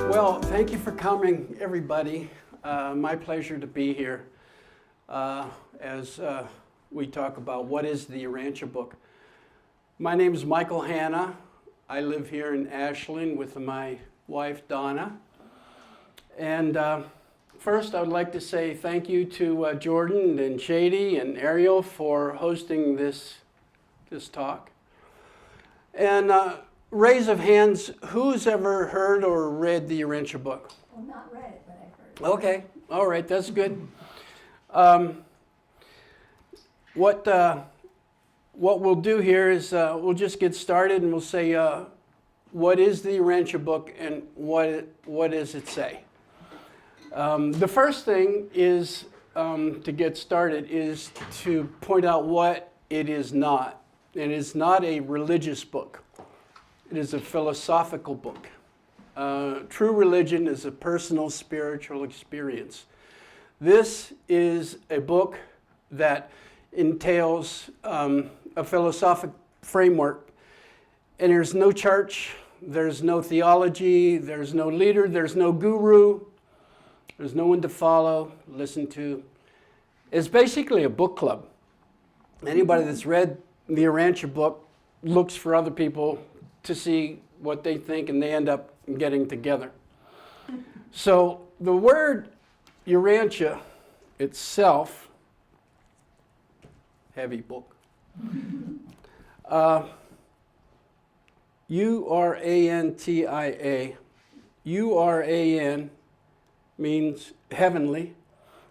Well, thank you for coming, everybody. My pleasure to be here as we talk about what is the Urantia Book. My name is Michael Hanna. I live here in Ashland with my wife, Donna. And first, I would like to say thank you to Jordan and Shady and Ariel for hosting this talk. And raise of hands, who's ever heard or read the Urantia Book? Well, not read it, but I've heard it. Okay, all right, that's good. What we'll do here is we'll just get started and we'll say what is the Urantia Book and what does it say? The first thing is to get started is to point out what it is not. And it's not a religious book. It is a philosophical book. True religion is a personal spiritual experience. This is a book that entails a philosophic framework. And there's no church, there's no theology, there's no leader, there's no guru, there's no one to follow, listen to. It's basically a book club. Anybody that's read the Urantia Book looks for other people to see what they think, and they end up getting together. So the word Urantia itself, heavy book, Urantia, Uran means heavenly,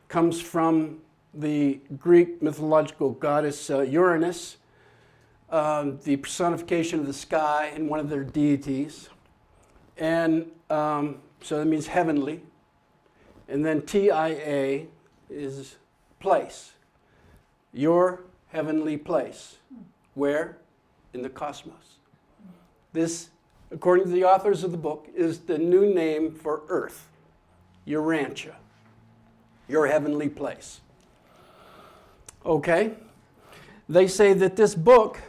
comes from the Greek mythological goddess Uranus, the personification of the sky and one of their deities. And so that means heavenly. And then TIA is place. Your heavenly place. Where? In the cosmos. This, according to the authors of the book, is the new name for Earth. Urantia. Your heavenly place. Okay? They say that this book,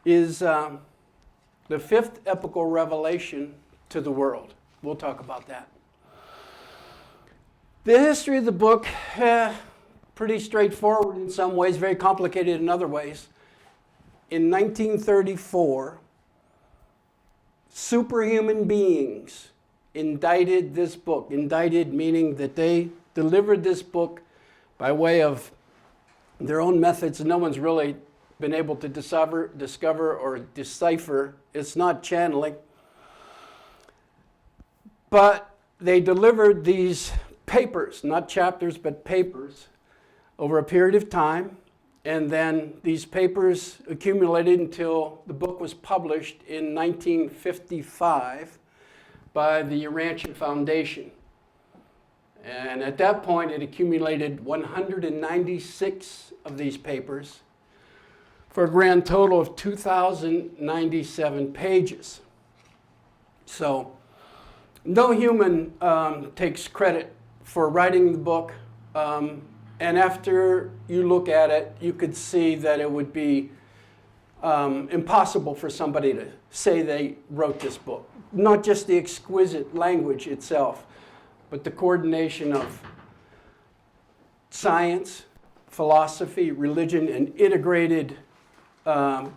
is the fifth epochal revelation to the world. We'll talk about that. The history of the book, pretty straightforward in some ways, very complicated in other ways. In 1934, superhuman beings indicted this book. Indicted meaning that they delivered this book by way of their own methods. No one's really been able to discover or decipher. It's not channeling. But they delivered these papers, not chapters, but papers, over a period of time. And then these papers accumulated until the book was published in 1955 by the Urantia Foundation. And at that point, it accumulated 196 of these papers for a grand total of 2,097 pages. So no human takes credit for writing the book. And after you look at it, you could see that it would be impossible for somebody to say they wrote this book. Not just the exquisite language itself, but the coordination of science, philosophy, religion, and integrated,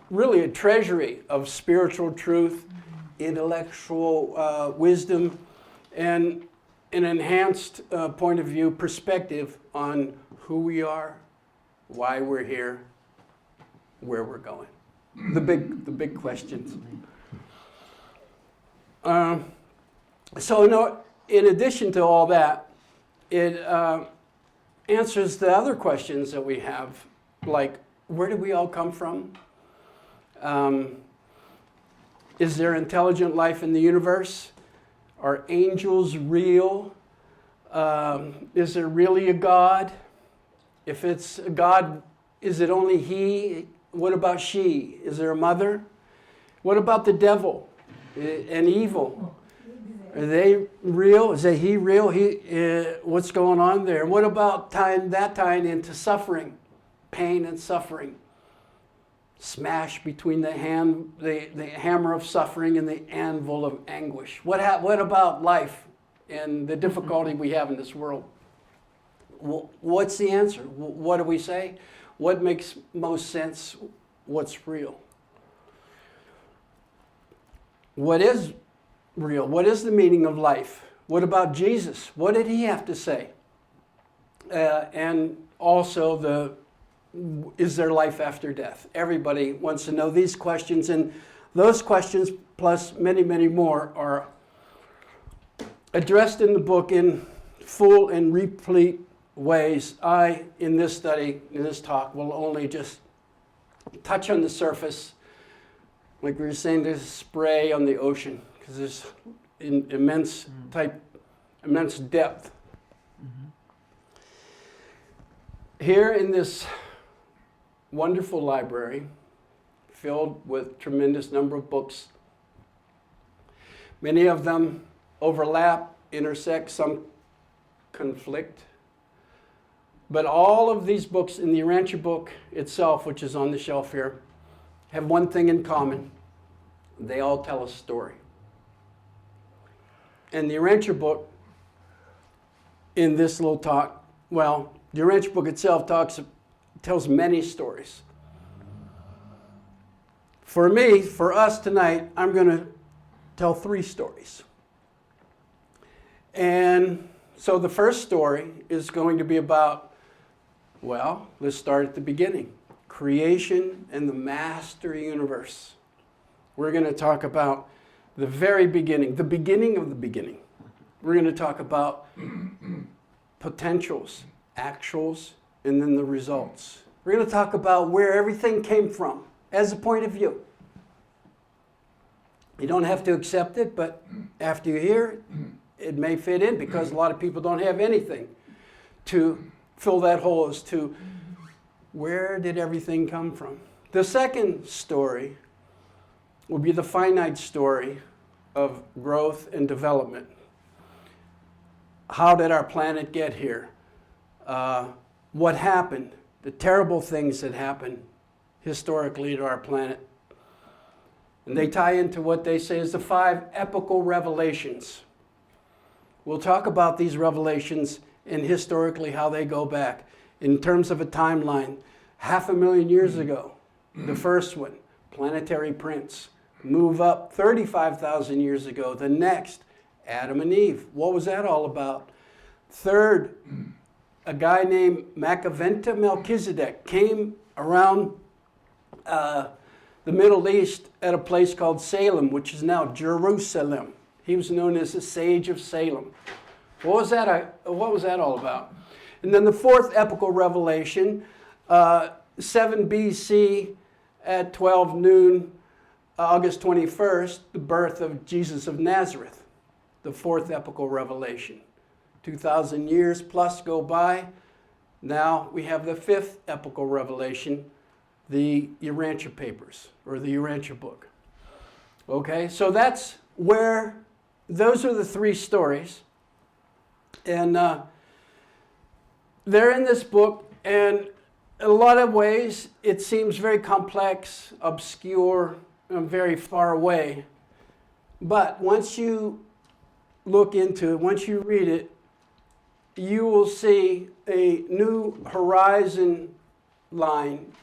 really a treasury of spiritual truth, intellectual wisdom, and an enhanced point of view perspective on who we are, why we're here, where we're going. The big questions. So in addition to all that, it answers the other questions that we have, like where do we all come from? Is there intelligent life in the universe? Are angels real? Is there really a God? If it's a God, is it only he? What about she? Is there a mother? What about the devil and evil? Are they real? Is he real? What's going on there? What about tying into suffering, pain and suffering? smash between the hammer of suffering and the anvil of anguish. What about life and the difficulty we have in this world? What's the answer? What do we say? What makes most sense? What's real? What is real? What is the meaning of life? What about Jesus? What did he have to say? And also, is there life after death? Everybody wants to know these questions, and those questions, plus many, many more, are addressed in the book in full and replete ways. In this study, in this talk, will only just touch on the surface. Like we were saying, there's spray on the ocean, because there's immense depth. Here in this wonderful library, filled with tremendous number of books, many of them overlap, intersect, some conflict. But all of these books in the Urantia Book itself, which is on the shelf here, have one thing in common. They all tell a story. And the Urantia Book, in this little talk, well, the Urantia Book itself tells many stories. For me, for us tonight, I'm going to tell 3 stories. And so the first story is going to be about, well, let's start at the beginning. Creation and the master universe. We're going to talk about the very beginning, the beginning of the beginning. We're going to talk about potentials, actuals, and then the results. We're going to talk about where everything came from as a point of view. You don't have to accept it, but after you hear it, it may fit in, because a lot of people don't have anything to fill that hole as to where did everything come from. The second story will be the finite story of growth and development. How did our planet get here? What happened? The terrible things that happened historically to our planet. And they tie into what they say is the 5 epochal revelations. We'll talk about these revelations and historically how they go back. In terms of a timeline, 500,000 years ago, the first one, planetary prince. Move up 35,000 years ago, the next, Adam and Eve. What was that all about? Third, a guy named Macaventa Melchizedek came around the Middle East at a place called Salem, which is now Jerusalem. He was known as the Sage of Salem. What was that all about? And then the 4th epochal revelation, 7 BC at 12 noon, August 21st, the birth of Jesus of Nazareth, the 4th epochal revelation. 2,000 years plus go by. Now we have the 5th epochal revelation, the Urantia papers, or the Urantia book. Okay, so that's where, those are the 3 stories. And they're in this book, and in a lot of ways, it seems very complex, obscure, and very far away. But once you look into it, once you read it, you will see a new horizon line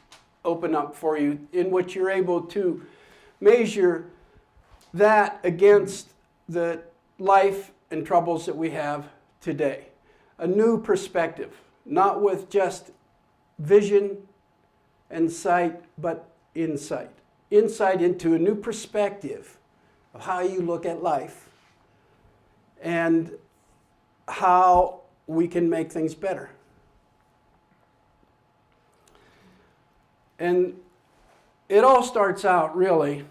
open up for you, in which you're able to measure that against the life and troubles that we have today. A new perspective, not with just vision and sight, but insight. Insight into a new perspective of how you look at life and how we can make things better. And it all starts out really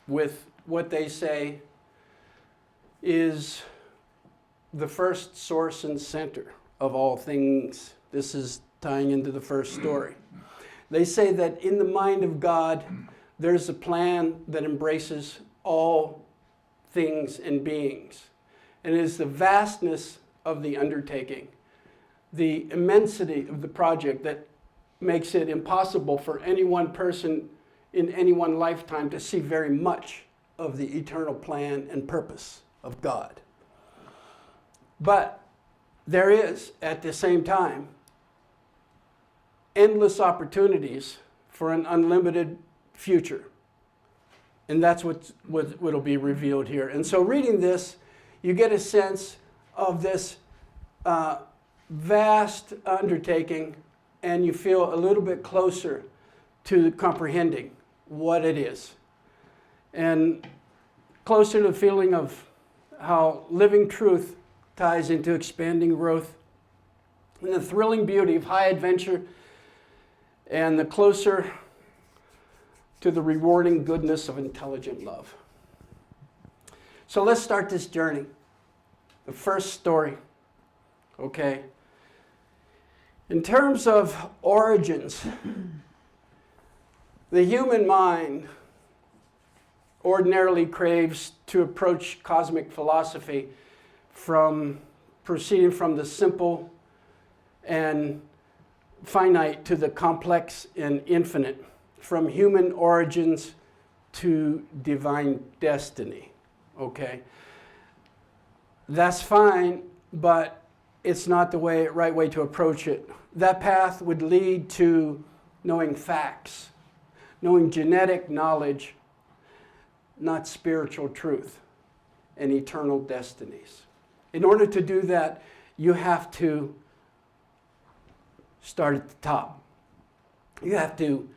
with what they say is the first source and center of all things. This is tying into the first story. They say that in the mind of God, there's a plan that embraces all things and beings. And it is the vastness of the undertaking, the immensity of the project that makes it impossible for any one person in any one lifetime to see very much of the eternal plan and purpose of God. But there is, at the same time, endless opportunities for an unlimited future. And that's what'll be revealed here. And so reading this, you get a sense of this vast undertaking, and you feel a little bit closer to comprehending what it is. And closer to the feeling of how living truth ties into expanding growth, and the thrilling beauty of high adventure, and the closer to the rewarding goodness of intelligent love. So let's start this journey. The first story, okay? In terms of origins, the human mind ordinarily craves to approach cosmic philosophy from proceeding from the simple and finite to the complex and infinite, from human origins to divine destiny, okay? That's fine, but it's not the right way to approach it. That path would lead to knowing facts, knowing genetic knowledge, not spiritual truth and eternal destinies. In order to do that, you have to start at the top. You have to,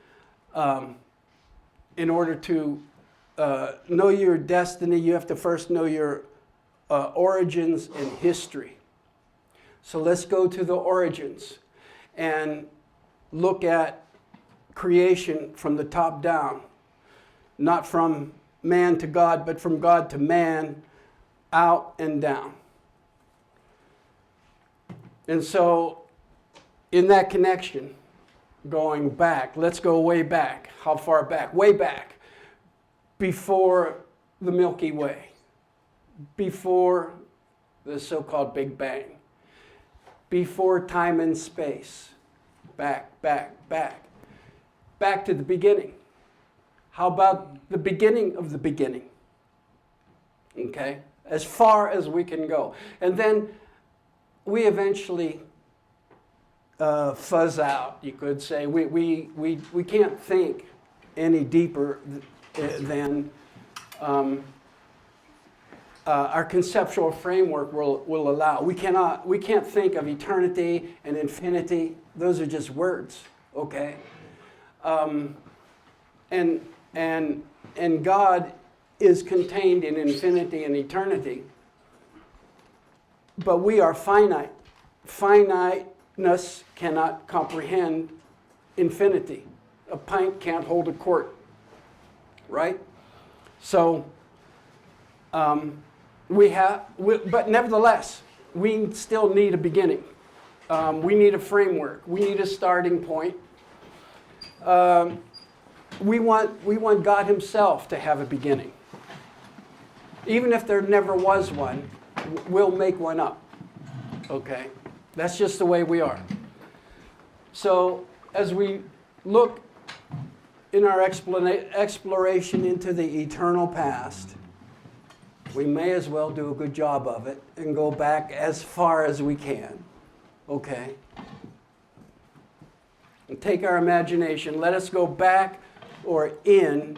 in order to know your destiny, you have to first know your origins and history. So let's go to the origins and look at creation from the top down, not from man to God, but from God to man, out and down. And so, in that connection, going back, let's go way back. How far back? Way back. Before the Milky Way. Before the so-called Big Bang. Before time and space. Back, back, back. Back to the beginning. How about the beginning of the beginning? Okay? As far as we can go. And then we eventually fuzz out, you could say. We can't think any deeper than our conceptual framework will allow. We can't think of eternity and infinity. Those are just words, okay? And God is contained in infinity and eternity. But we are finite. Finiteness cannot comprehend infinity. A pint can't hold a quart, right? So, but nevertheless, we still need a beginning. We need a framework. We need a starting point. We want God Himself to have a beginning. Even if there never was one, we'll make one up. Okay? That's just the way we are. So, as we look in our exploration into the eternal past, we may as well do a good job of it and go back as far as we can. Okay? And take our imagination. Let us go back or in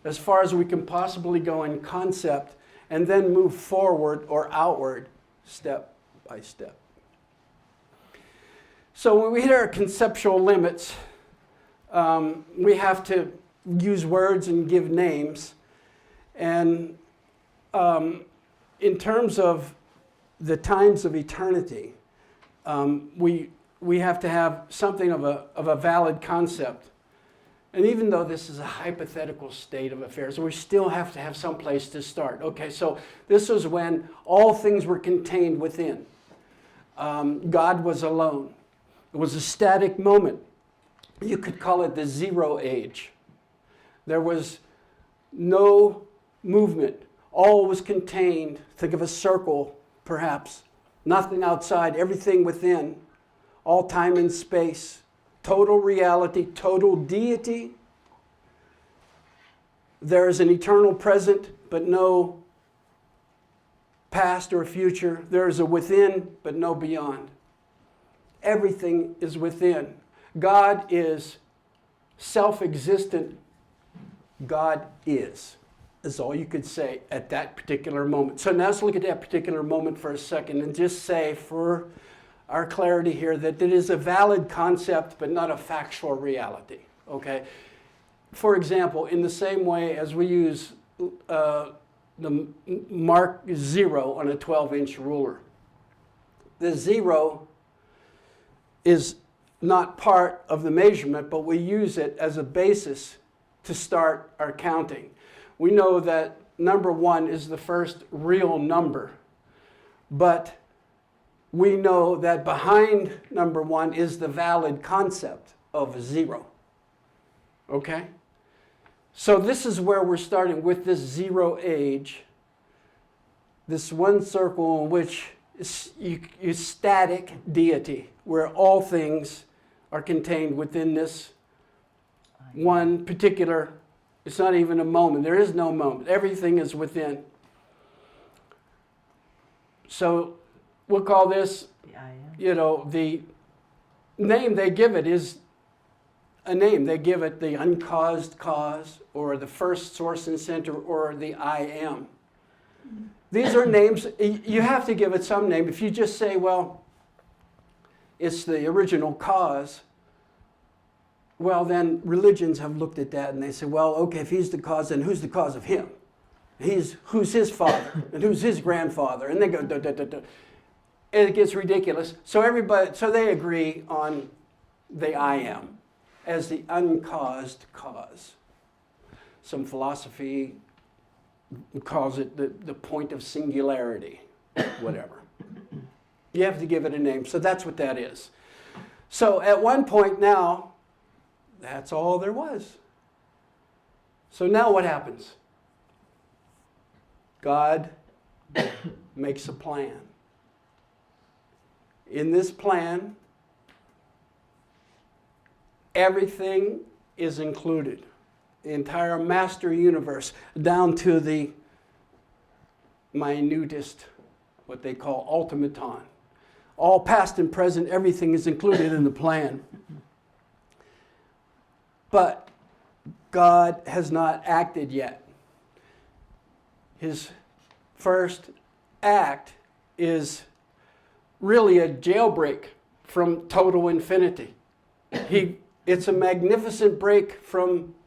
as far as we can possibly go in concept, and then move forward or outward step by step. So when we hit our conceptual limits, we have to use words and give names. And in terms of the times of eternity, we have to have something of a valid concept. And even though this is a hypothetical state of affairs, we still have to have some place to start. Okay, so this was when all things were contained within. God was alone. It was a static moment. You could call it the zero age. There was no movement. All was contained. Think of a circle, perhaps. Nothing outside, everything within. All time and space. total reality, total deity. There is an eternal present, but no past or future. There is a within, but no beyond. Everything is within. God is self-existent. God is all you could say at that particular moment. So now let's look at that particular moment for a second and just say, for our clarity here, that it is a valid concept, but not a factual reality. Okay? For example, in the same way as we use the mark 0 on a 12-inch ruler, the 0 is not part of the measurement, but we use it as a basis to start our counting. We know that number 1 is the first real number, but we know that behind number 1 is the valid concept of 0. Okay? So this is where we're starting with this 0 age, this one circle in which is static deity, where all things are contained within this one particular. It's not even a moment. There is no moment. Everything is within. So we'll call this, the name they give it is a name. They give it the uncaused cause, or the first source and center, or the I am. These are names. You have to give it some name. If you just say, well, it's the original cause, well, then religions have looked at that and they say, well, okay, if he's the cause, then who's the cause of him? Who's his father? And who's his grandfather? And they go, da, da, da, da. And it gets ridiculous. So they agree on the I am as the uncaused cause. Some philosophy calls it the point of singularity, whatever. You have to give it a name. So that's what that is. So at one point now, that's all there was. So now what happens? God makes a plan. In this plan, everything is included. The entire master universe, down to the minutest, what they call automaton. All past and present, everything is included in the plan. But God has not acted yet. His first act is really a jailbreak from total infinity. It's a magnificent break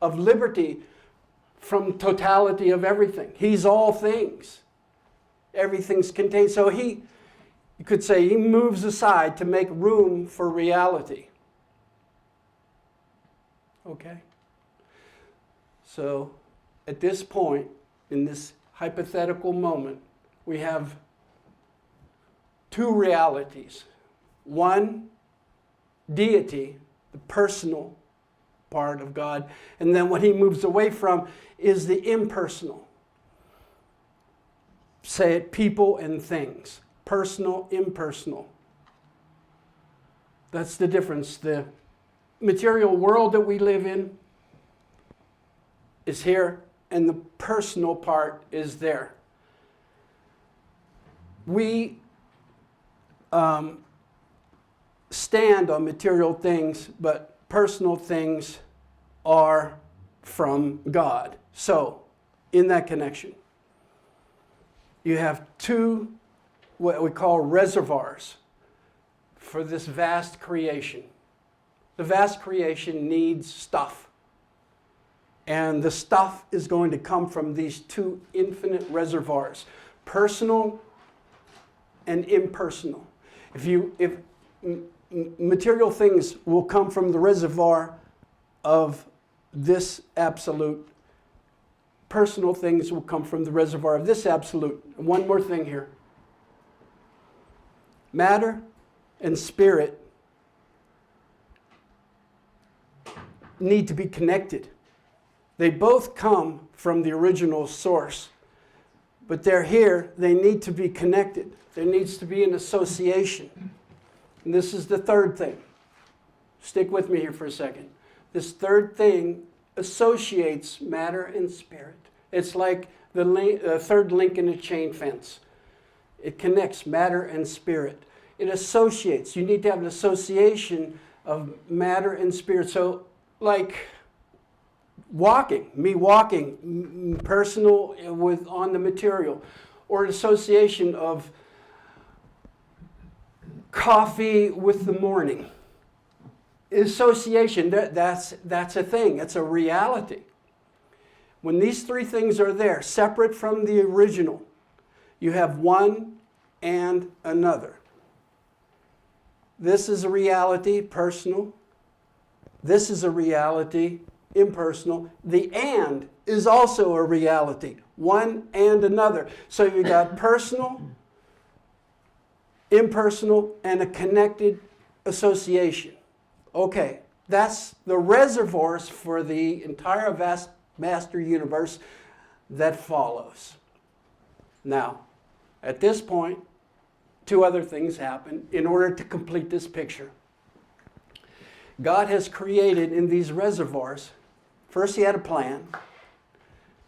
of liberty from totality of everything. He's all things. Everything's contained. So you could say he moves aside to make room for reality. Okay? So at this point, in this hypothetical moment, we have two realities. One, deity, the personal part of God, and then what he moves away from is the impersonal. Say it, people and things. Personal, impersonal. That's the difference. The material world that we live in is here, and the personal part is there. We stand on material things, but personal things are from God. So, in that connection, you have two, what we call reservoirs for this vast creation. The vast creation needs stuff. And the stuff is going to come from these two infinite reservoirs, personal and impersonal. If material things will come from the reservoir of this absolute, personal things will come from the reservoir of this absolute. One more thing here. Matter and spirit need to be connected. They both come from the original source, but they're here, they need to be connected. There needs to be an association. And this is the third thing. Stick with me here for a second. This third thing associates matter and spirit. It's like the third link in a chain fence. It connects matter and spirit. It associates. You need to have an association of matter and spirit. So, like me walking, personal on the material, or an association of coffee with the morning. Association, that's a thing. It's a reality. When these three things are there, separate from the original, you have one and another. This is a reality, personal. This is a reality, impersonal. The and is also a reality, one and another. So you got personal, impersonal, and a connected association. Okay, that's the reservoirs for the entire vast master universe that follows. Now, at this point, two other things happen in order to complete this picture. God has created in these reservoirs, first he had a plan,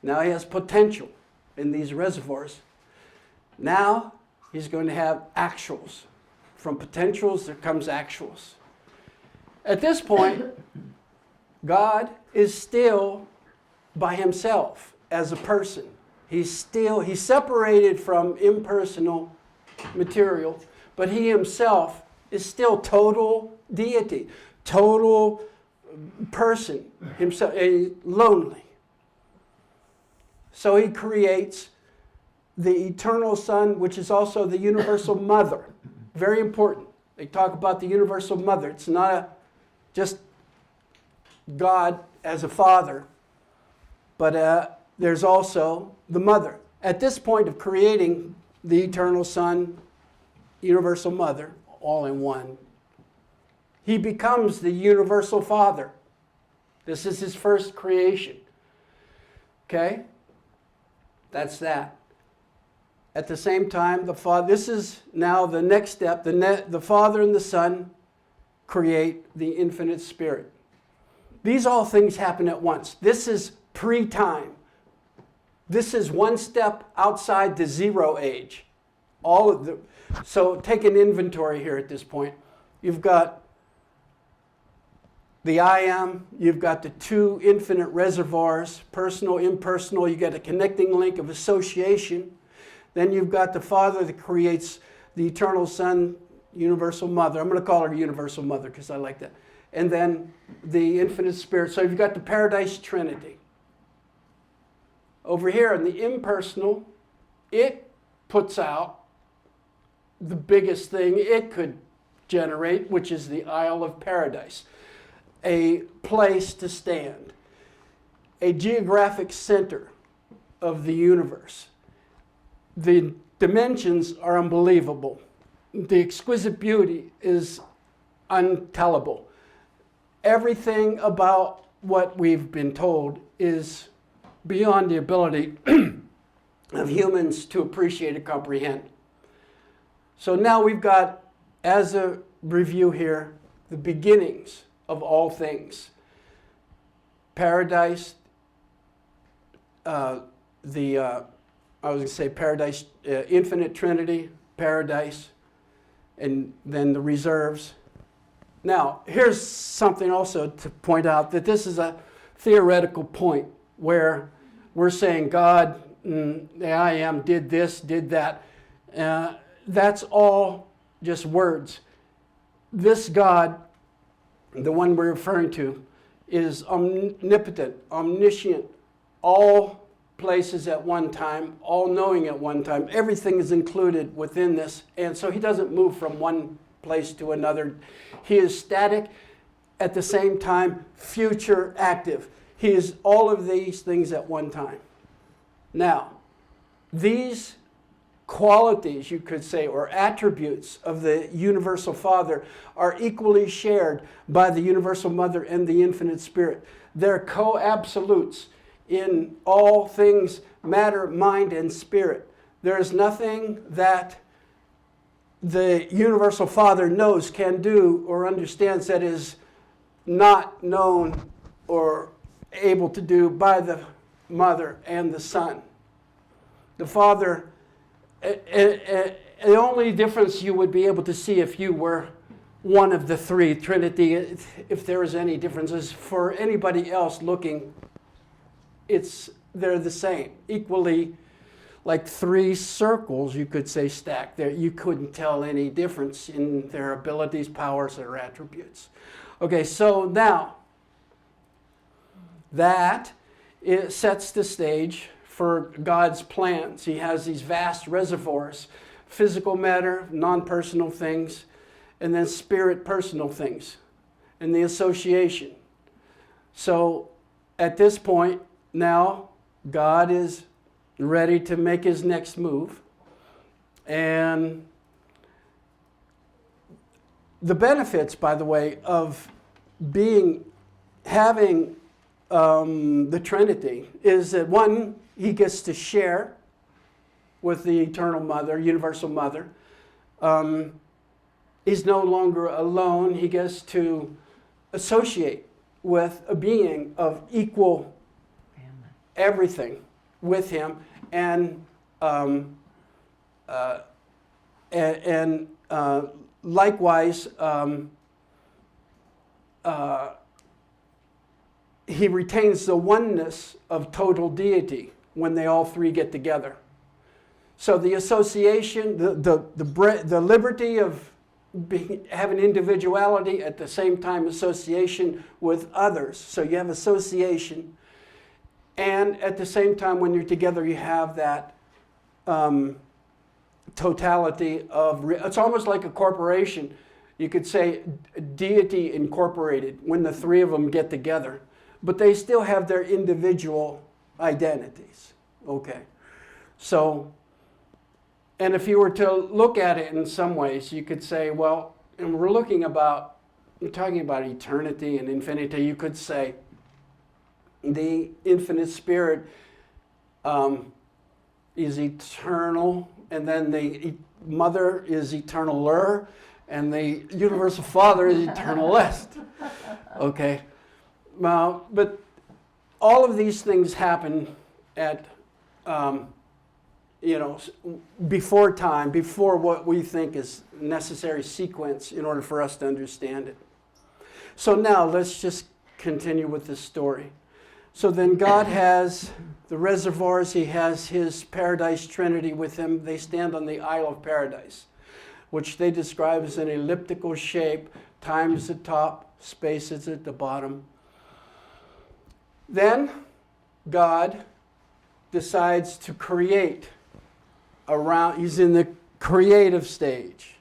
now he has potential in these reservoirs. Now he's going to have actuals. From potentials there comes actuals. At this point, God is still by himself as a person. He's separated from impersonal material, but he himself is still total deity, total person, himself, lonely. So he creates the eternal Son, which is also the universal mother. Very important. They talk about the universal mother. It's not just God as a father, but there's also the mother. At this point of creating the eternal Son, universal mother, all in one, he becomes the universal Father. This is his first creation. Okay? That's that. At the same time, the Father, this is now the next step. The Father and the Son create the infinite Spirit. These all things happen at once. This is pre-time. This is one step outside the zero age. So take an inventory here at this point. You've got the I am, you've got the two infinite reservoirs, personal, impersonal, you got a connecting link of association. Then you've got the Father that creates the eternal Son, universal mother. I'm going to call her universal mother because I like that. And then the infinite Spirit. So you've got the Paradise Trinity. Over here in the impersonal, it puts out the biggest thing it could generate, which is the Isle of Paradise. A place to stand. A geographic center of the universe. The dimensions are unbelievable. The exquisite beauty is untellable. Everything about what we've been told is beyond the ability of humans to appreciate and comprehend. So now we've got, as a review here, the beginnings of all things. Paradise, I was going to say paradise, infinite Trinity, paradise, and then the reserves. Now, here's something also to point out, that this is a theoretical point where we're saying God, the I am, did this, did that. That's all just words. This God, the one we're referring to, is omnipotent, omniscient, all places at one time, all knowing at one time. Everything is included within this, and so he doesn't move from one place to another. He is static, at the same time future active. He is all of these things at one time. Now, these qualities, you could say, or attributes of the universal Father are equally shared by the universal Mother and the infinite Spirit. They're co-absolutes in all things, matter, mind, and spirit. There is nothing that the universal Father knows, can do, or understands that is not known or able to do by the Mother and the Son. The Father, the only difference you would be able to see if you were one of the three, Trinity, if there is any differences, for anybody else looking, they're the same, equally like three circles, you could say, stacked there. You couldn't tell any difference in their abilities, powers, or attributes. Okay, so now that it sets the stage for God's plans. He has these vast reservoirs, physical matter, non-personal things, and then spirit personal things, and the association. So at this point, now God is ready to make his next move. And the benefits, by the way, of having the Trinity is that, one, he gets to share with the eternal Mother, universal Mother. He's no longer alone. He gets to associate with a being of equal everything with him, and likewise, he retains the oneness of total deity when they all three get together. So the association, the liberty of having individuality, at the same time association with others. So you have association, and at the same time when you're together you have that totality of, it's almost like a corporation. You could say deity incorporated when the three of them get together, but they still have their individual identities. Okay, so, and if you were to look at it in some ways, you could say, well, and we're talking about eternity and infinity, you could say the infinite spirit is eternal, and then the Mother is eternaler, and the universal Father is eternalist. Okay, but all of these things happen at before time, before what we think is necessary sequence in order for us to understand it. So now let's just continue with this story. So then God has the reservoirs, he has his paradise trinity with him. They stand on the Isle of Paradise, which they describe as an elliptical shape. Time is at the top, space is at the bottom. Then God decides to create around, he's in the creative stage.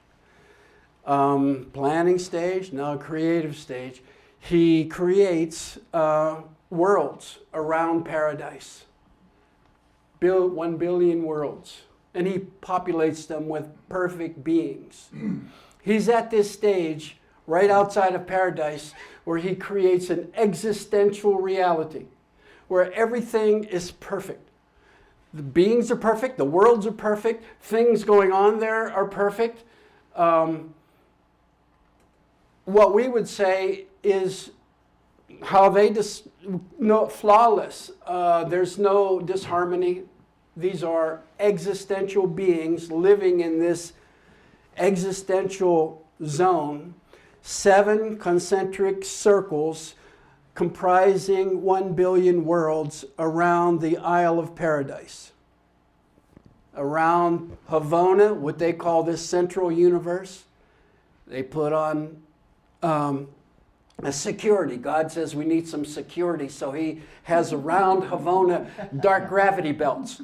Planning stage, now creative stage. He creates worlds around paradise. 1 billion worlds. And he populates them with perfect beings. He's at this stage right outside of paradise where he creates an existential reality where everything is perfect. The beings are perfect, the worlds are perfect, things going on there are perfect. What we would say is how they flawless. There's no disharmony. These are existential beings living in this existential zone. 7 concentric circles comprising 1 billion worlds around the Isle of Paradise. Around Havona, what they call this central universe, they put on a security. God says we need some security, so he has around Havona dark gravity belts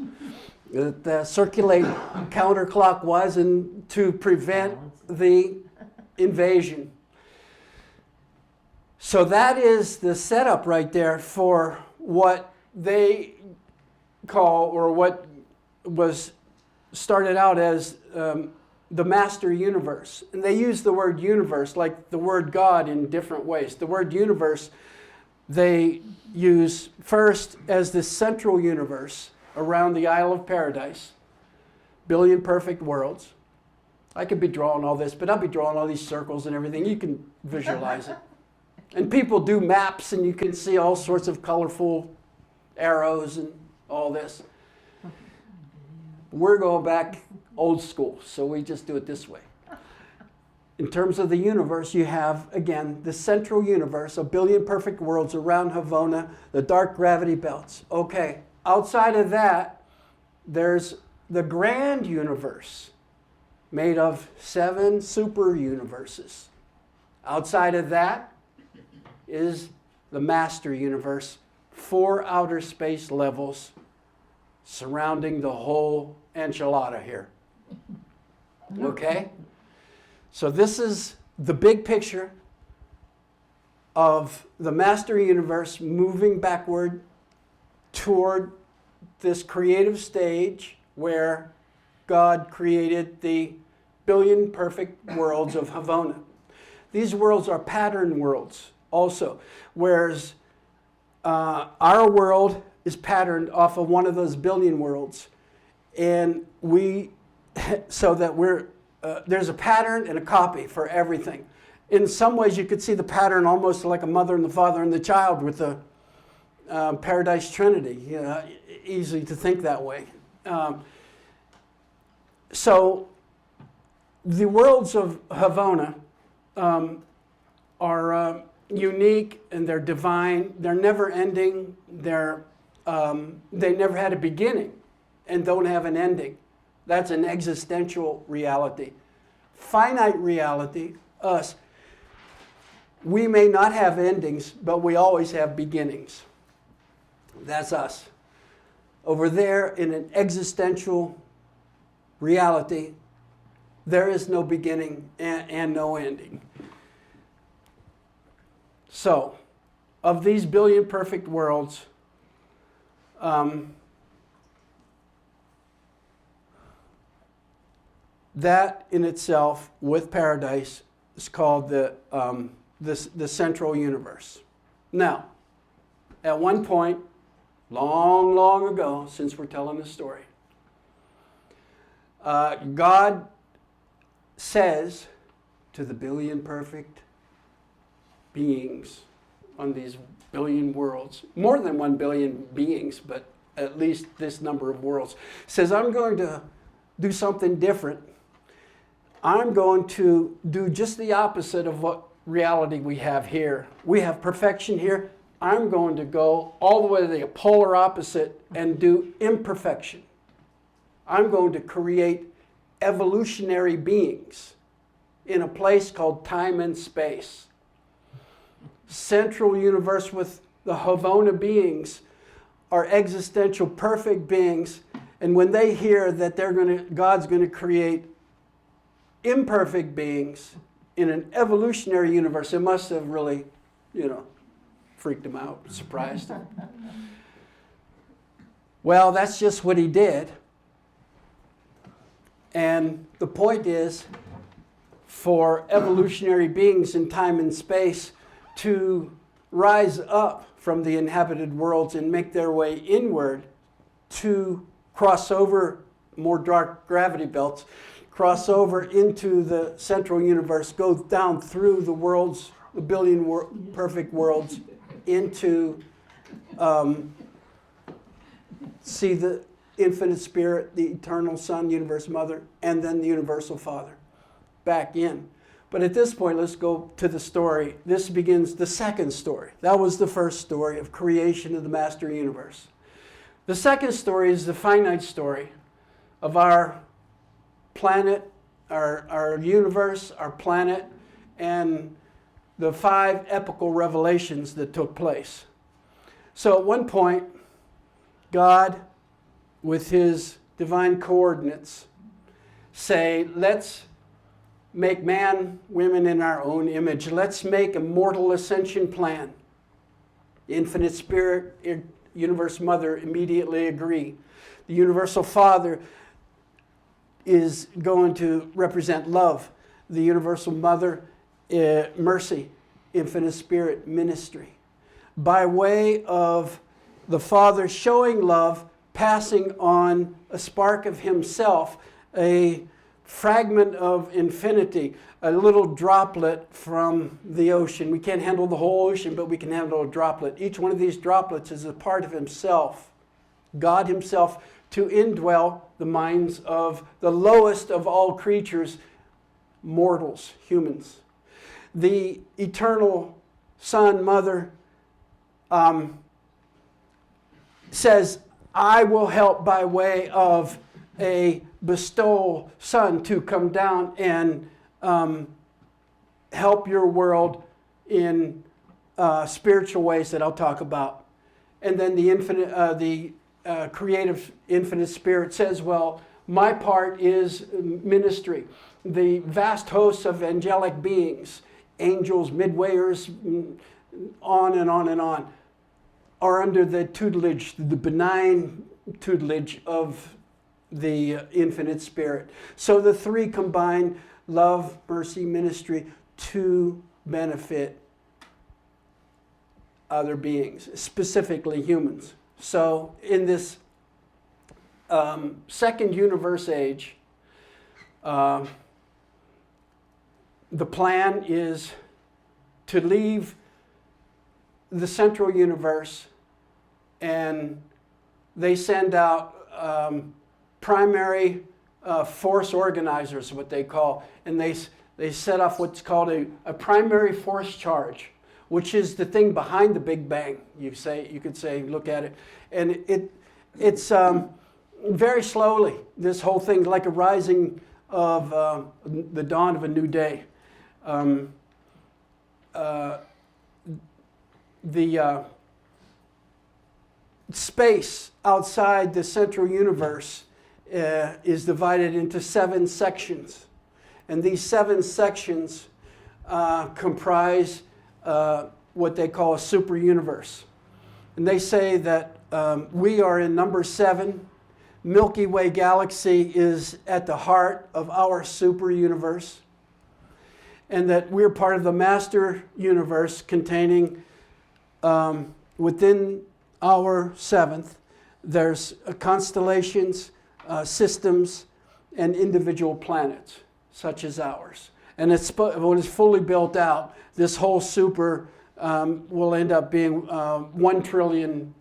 that circulate counterclockwise and to prevent the invasion. So that is the setup right there for what they call, or what was started out as the master universe. And they use the word universe like the word God in different ways. The word universe they use first as the central universe around the Isle of Paradise, billion perfect worlds. I could be drawing all this, but I'll be drawing all these circles and everything. You can visualize it. And people do maps, and you can see all sorts of colorful arrows and all this. We're going back old school, so we just do it this way. In terms of the universe, you have, again, the central universe, 1 billion perfect worlds around Havona, the dark gravity belts. Okay, outside of that, there's the grand universe, made of 7 super universes. Outside of that is the master universe, 4 outer space levels surrounding the whole enchilada here. Okay? So this is the big picture of the master universe moving backward toward this creative stage where God created the 1 billion perfect worlds of Havona. These worlds are pattern worlds also, whereas our world is patterned off of one of those 1 billion worlds. And so that there's a pattern and a copy for everything. In some ways, you could see the pattern almost like a mother and the father and the child with the Paradise Trinity. You know, easy to think that way. So the worlds of Havona are unique and they're divine. They're never ending. They never had a beginning and don't have an ending. That's an existential reality. Finite reality, us, we may not have endings, but we always have beginnings. That's us. Over there, in an existential reality, there is no beginning and no ending. So, of these 1 billion perfect worlds, that in itself, with paradise, is called the central universe. Now, at one point, long, long ago, since we're telling the story, God says to the 1 billion perfect beings on these 1 billion worlds, more than 1 billion beings, but at least this number of worlds, says, I'm going to do something different. I'm going to do just the opposite of what reality we have here. We have perfection here. I'm going to go all the way to the polar opposite and do imperfection. I'm going to create evolutionary beings in a place called time and space. Central universe with the Havona beings are existential perfect beings, and when they hear that God's going to create imperfect beings in an evolutionary universe, it must have really, freaked them out, surprised them. Well, that's just what he did. And the point is, for evolutionary beings in time and space to rise up from the inhabited worlds and make their way inward to cross over more dark gravity belts, cross over into the central universe, go down through the worlds, the 1 billion perfect worlds, into see the infinite spirit, the eternal Son, universe mother, and then the universal Father back in. But at this point, let's go to the story. This begins the second story. That was the first story of creation of the master universe. The second story is the finite story of our planet, our universe, our planet, and the 5 epochal revelations that took place. So at one point, God, with his divine coordinates, say, let's make man, women in our own image. Let's make a mortal ascension plan. Infinite Spirit, Universe Mother immediately agree. The Universal Father is going to represent love. The Universal Mother, mercy. Infinite Spirit, ministry. By way of the Father showing love, passing on a spark of himself, a fragment of infinity, a little droplet from the ocean. We can't handle the whole ocean, but we can handle a droplet. Each one of these droplets is a part of himself, God himself, to indwell the minds of the lowest of all creatures, mortals, humans. The eternal Son, Mother, says, I will help by way of a bestowal Son to come down and help your world in spiritual ways that I'll talk about. And then the creative infinite Spirit says, well, my part is ministry. The vast hosts of angelic beings, angels, midwayers, on and on and on, are under the tutelage, the benign tutelage of the infinite Spirit. So the three combine love, mercy, ministry to benefit other beings, specifically humans. So in this second universe age, the plan is to leave the central universe, and they send out primary force organizers, what they call, and they set off what's called a primary force charge, which is the thing behind the Big Bang. You could say, look at it, and it's very slowly. This whole thing like a rising of the dawn of a new day. The space outside the central universe is divided into 7 sections. And these 7 sections comprise what they call a super universe. And they say that we are in number 7. Milky Way galaxy is at the heart of our super universe. And that we're part of the master universe containing within our 7th, there's constellations, systems, and individual planets, such as ours. And when it's fully built out, this whole super will end up being 1 trillion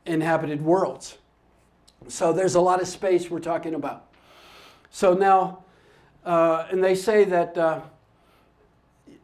inhabited worlds. So there's a lot of space we're talking about. So now, and they say that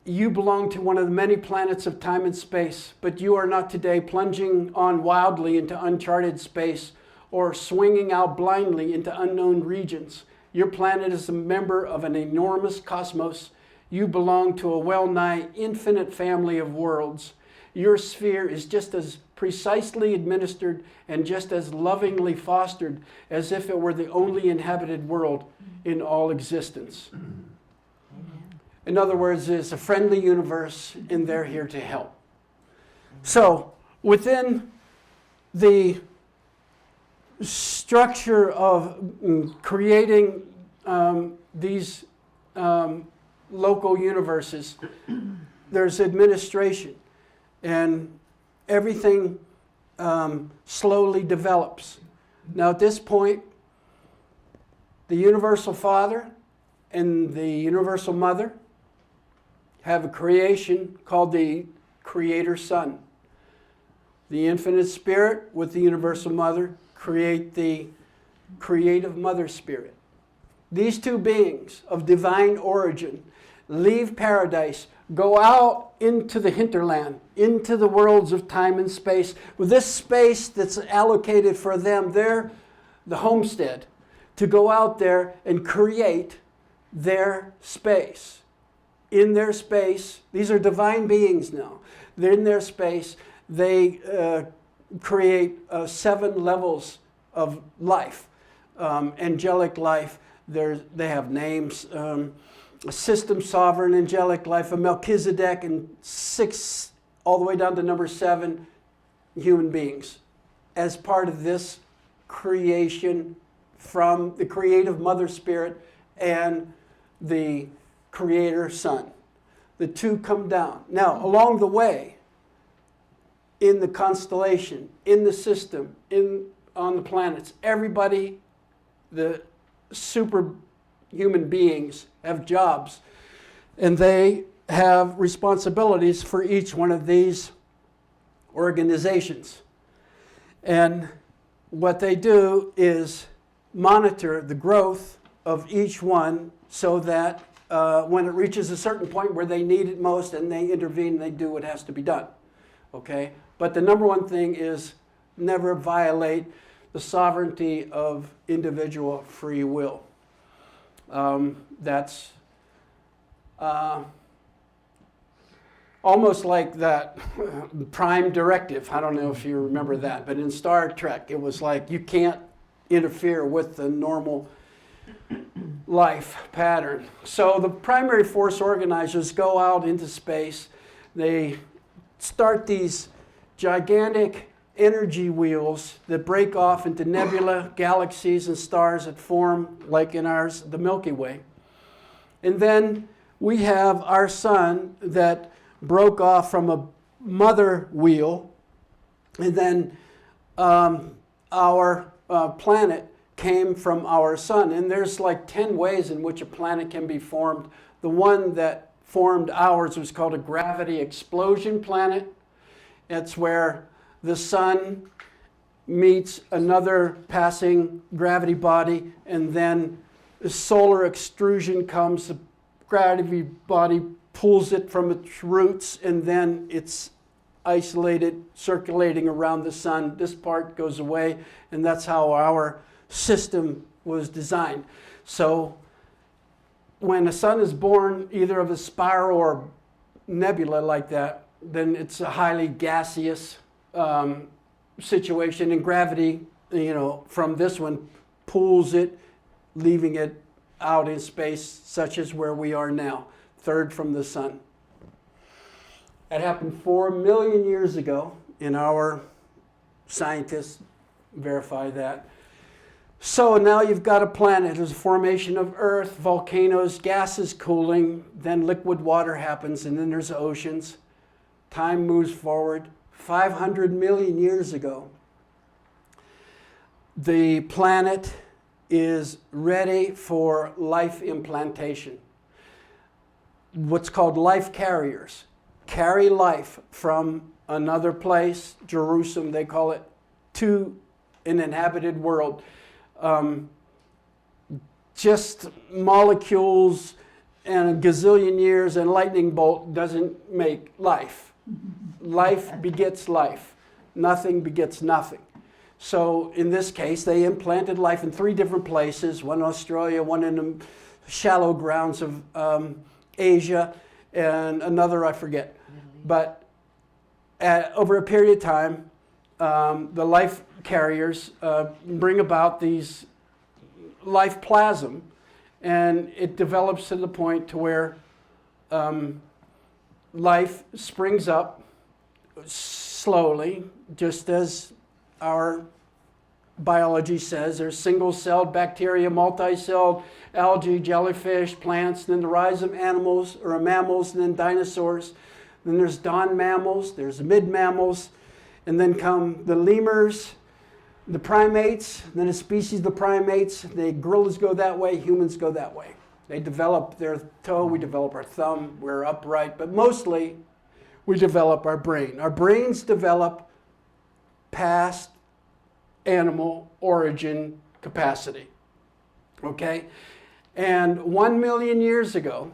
you belong to one of the many planets of time and space, but you are not today plunging on wildly into uncharted space or swinging out blindly into unknown regions. Your planet is a member of an enormous cosmos. You belong to a well-nigh infinite family of worlds. Your sphere is just as precisely administered and just as lovingly fostered as if it were the only inhabited world in all existence. In other words, it's a friendly universe, and they're here to help. So, within the structure of creating these local universes, there's administration, and everything slowly develops. Now, at this point, the Universal Father and the Universal Mother have a creation called the Creator Son. The Infinite Spirit with the Universal Mother create the Creative Mother Spirit. These two beings of divine origin leave paradise, go out into the hinterland, into the worlds of time and space. With this space that's allocated for them, they're the homestead, to go out there and create their space. In their space, these are divine beings now. They're in their space. They create 7 levels of life, angelic life. They have names: a system, sovereign, angelic life, a Melchizedek, and 6 all the way down to number 7 human beings, as part of this creation from the creative Mother Spirit and the Creator Son. The two come down. Now, along the way, in the constellation, in the system, on the planets, everybody, the super human beings have jobs, and they have responsibilities for each one of these organizations. And what they do is monitor the growth of each one so that when it reaches a certain point where they need it most and they intervene, they do what has to be done. Okay? But the number one thing is never violate the sovereignty of individual free will. That's almost like that prime directive. I don't know if you remember that, but in Star Trek, it was like you can't interfere with the normal life pattern. So the primary force organizers go out into space. They start these gigantic energy wheels that break off into nebula, galaxies, and stars that form, like in ours, the Milky Way. And then we have our sun that broke off from a mother wheel, and then our planet came from our sun. And there's like 10 ways in which a planet can be formed. The one that formed ours was called a gravity explosion planet. It's where the sun meets another passing gravity body, and then the solar extrusion comes, the gravity body pulls it from its roots, and then it's isolated, circulating around the sun. This part goes away, and that's how our system was designed. So when a sun is born, either of a spiral or nebula like that, then it's a highly gaseous situation, and gravity, from this one pulls it, leaving it out in space, such as where we are now, third from the sun. That happened 4 million years ago, and our scientists verify that. So now you've got a planet. There's a formation of Earth, volcanoes, gases cooling, then liquid water happens, and then there's oceans. Time moves forward. 500 million years ago, the planet is ready for life implantation. What's called life carriers carry life from another place, Jerusalem they call it, to an inhabited world. Just molecules and a gazillion years and lightning bolt doesn't make life. Life begets life. Nothing begets nothing. So in this case, they implanted life in 3 different places, one in Australia, one in the shallow grounds of Asia, and another I forget. But over a period of time, the life carriers bring about these life plasm, and it develops to the point to where life springs up slowly, just as our biology says. There's single-celled bacteria, multi-celled algae, jellyfish, plants, then the rise of animals or mammals, and then dinosaurs. Then there's dawn mammals, there's mid-mammals, and then come the lemurs, the primates, then a species of the primates. The gorillas go that way, humans go that way. They develop their toe, we develop our thumb, we're upright, but mostly we develop our brain. Our brains develop past animal origin capacity, okay? And 1 million years ago,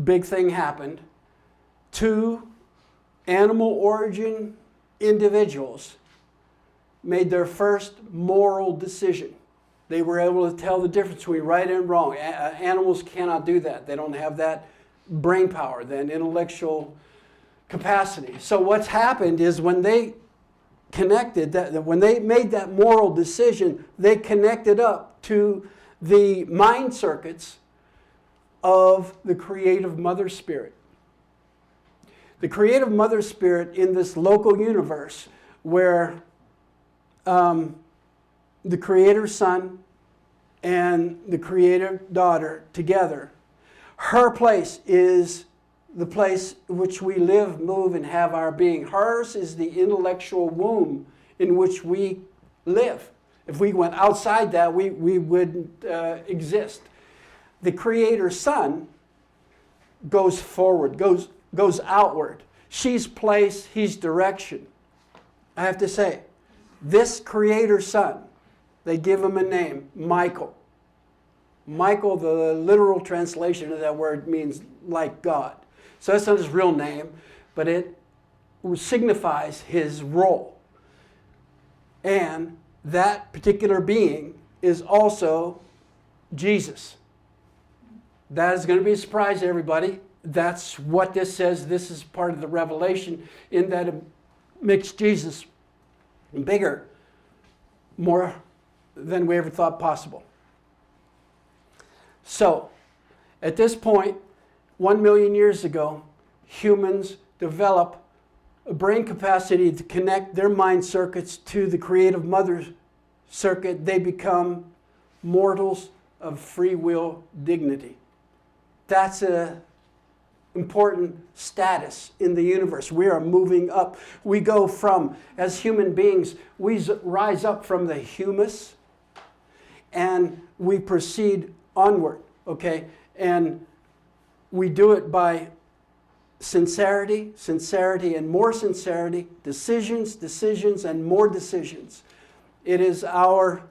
big thing happened. 2 animal origin individuals made their first moral decision. They were able to tell the difference between right and wrong. Animals cannot do that. They don't have that brain power, that intellectual capacity. So what's happened is when they connected, when they made that moral decision, they connected up to the mind circuits of the creative mother spirit. The creative mother spirit in this local universe where the creator son and the creator daughter together, her place is the place in which we live, move, and have our being. Hers is the intellectual womb in which we live. If we went outside that, we wouldn't exist. the Creator Son goes forward, goes outward. She's place, he's direction. I have to say, this Creator Son, they give him a name, Michael. Michael, the literal translation of that word means like God. So that's not his real name, but it signifies his role. And that particular being is also Jesus. That is going to be a surprise to everybody. That's what this says. This is part of the revelation, in that it makes Jesus bigger, more than we ever thought possible. So, at this point, 1 million years ago, humans develop a brain capacity to connect their mind circuits to the creative mother circuit. They become mortals of free will dignity. That's an important status in the universe. We are moving up. We go from, as human beings, we rise up from the humus and we proceed onward, okay? And we do it by sincerity, and more sincerity, decisions, and more decisions. It is our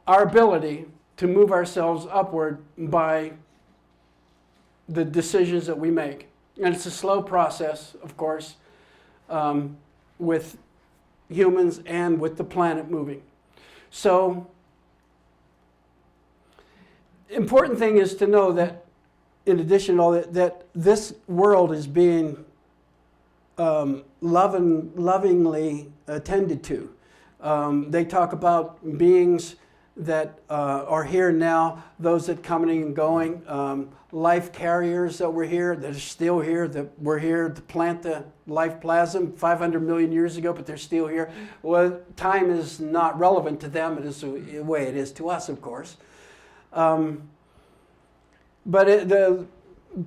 ability to move ourselves upward by the decisions that we make. And it's a slow process, of course, with humans and with the planet moving. So, important thing is to know that, in addition to all that, that this world is being lovingly attended to. They talk about beings that are here now, those that coming and going, life carriers that were here, that are still here, that were here to plant the life plasm 500 million years ago, but they're still here. Well, time is not relevant to them. It is the way it is to us, of course. But the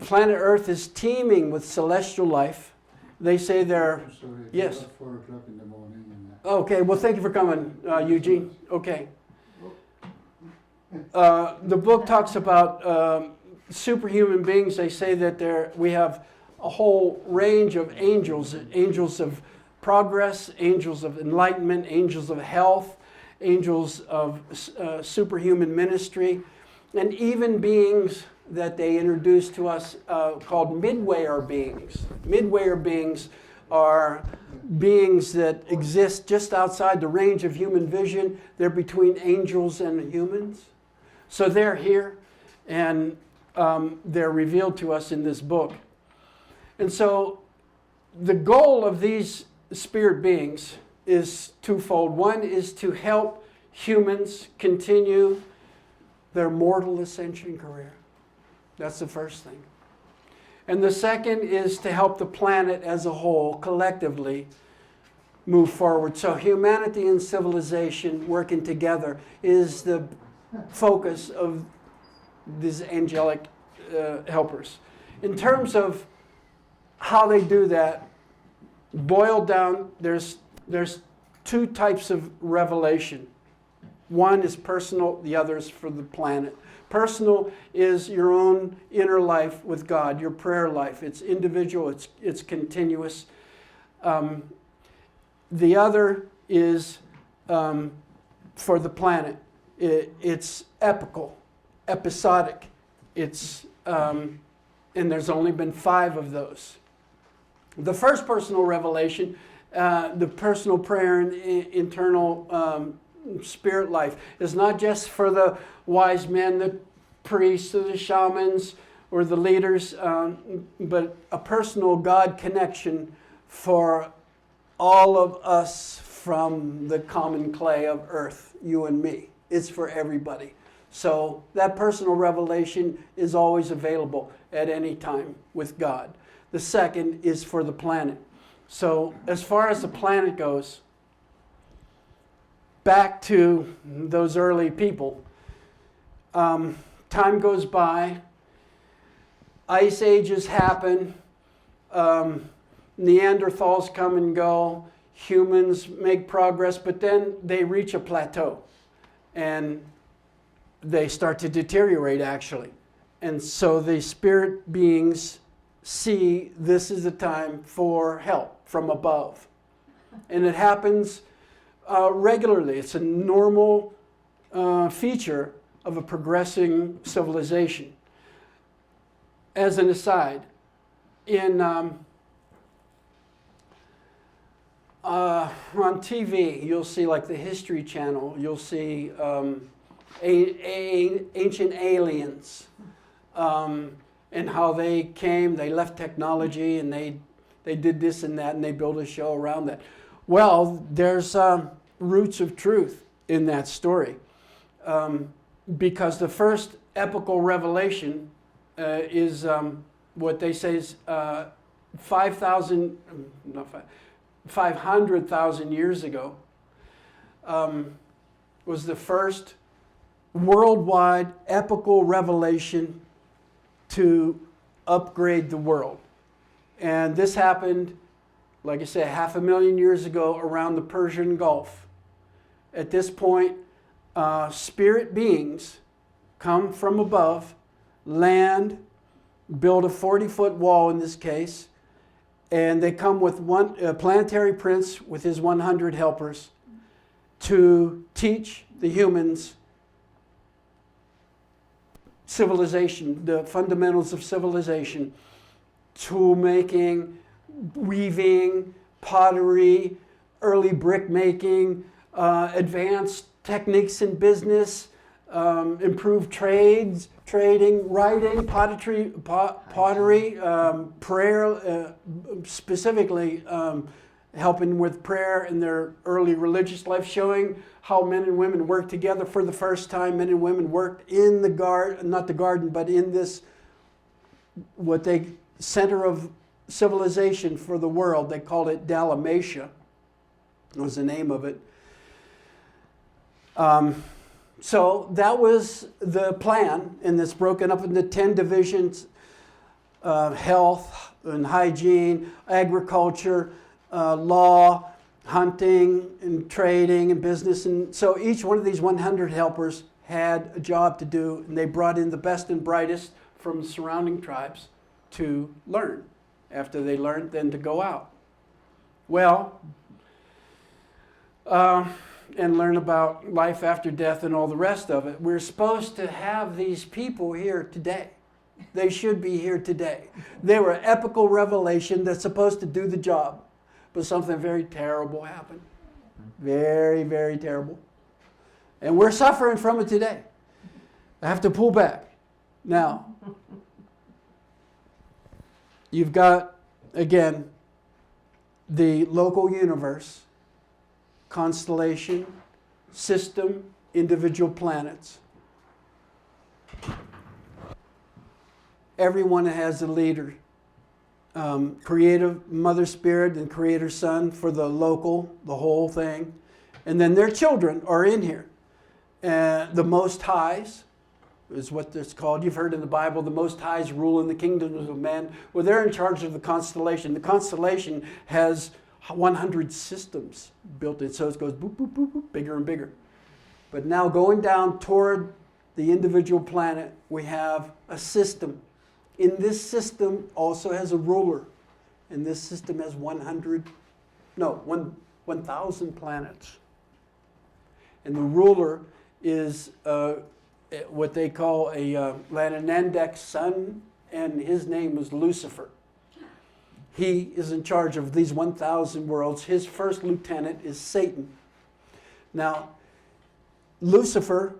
planet Earth is teeming with celestial life. They say they're... Sorry, yes. About 4 o'clock in the morning. And, Okay, well, thank you for coming, Eugene. Okay. The book talks about superhuman beings. They say that we have a whole range of angels, angels of progress, angels of enlightenment, angels of health, angels of superhuman ministry, and even beings that they introduced to us called midwayer beings. Midwayer beings are beings that exist just outside the range of human vision. They're between angels and humans. So they're here, and they're revealed to us in this book. And so the goal of these spirit beings is twofold. One is to help humans continue their mortal ascension career. That's the first thing. And the second is to help the planet as a whole, collectively, move forward. So humanity and civilization working together is the focus of these angelic helpers. In terms of how they do that, boiled down, there's two types of revelation. One is personal, the other is for the planet. Personal is your own inner life with God, your prayer life. It's individual, it's continuous. The other is for the planet. It's epochal, episodic. It's and there's only been 5 of those. The first personal revelation, the personal prayer and internal spirit life, is not just for the wise men, the priests, or the shamans, or the leaders, but a personal God connection for all of us from the common clay of earth, you and me. It's for everybody. So that personal revelation is always available at any time with God. The second is for the planet. So as far as the planet goes, back to those early people, time goes by, ice ages happen, Neanderthals come and go, humans make progress, but then they reach a plateau. And they start to deteriorate actually. And so the spirit beings see this is a time for help from above. And it happens regularly. It's a normal feature of a progressing civilization. As an aside, on TV, you'll see like the History Channel, you'll see ancient aliens and how they came, they left technology and they did this and that and they built a show around that. Well, there's roots of truth in that story because the first epochal revelation is what they say is 500,000 years ago was the first worldwide epochal revelation to upgrade the world. And this happened, like I say, 500,000 years ago around the Persian Gulf. At this point, spirit beings come from above, land, build a 40-foot wall in this case, and they come with a planetary prince with his 100 helpers to teach the humans civilization, the fundamentals of civilization, tool making, weaving, pottery, early brick making, advanced techniques in business, improved trading, writing, pottery, prayer, specifically helping with prayer in their early religious life, showing how men and women worked together for the first time. Men and women worked in the garden, not the garden, but in this, what they, center of civilization for the world. They called it Dalmatia, was the name of it. So that was the plan, and it's broken up into 10 divisions: health and hygiene, agriculture, law, hunting and trading and business. And so each one of these 100 helpers had a job to do, and they brought in the best and brightest from the surrounding tribes to learn. After they learned, then to go out. Well, and learn about life after death and all the rest of it. We're supposed to have these people here today. They should be here today. They were epochal revelation that's supposed to do the job. But something very terrible happened. Very, very terrible. And we're suffering from it today. I have to pull back. Now, you've got, again, the local universe, constellation, system, individual planets. Everyone has a leader. Creative Mother Spirit and Creator Son for the local, the whole thing. And then their children are in here. The Most Highs is what it's called. You've heard in the Bible, the Most Highs rule in the kingdoms of men. Well, they're in charge of the constellation. The constellation has 100 systems built in, so it goes boop, boop, boop, boop, bigger and bigger. But now going down toward the individual planet, we have a system. In this system also has a ruler. And this system has 1,000 planets. And the ruler is what they call a Lananandek son, and his name is Lucifer. He is in charge of these 1,000 worlds. His first lieutenant is Satan. Now, Lucifer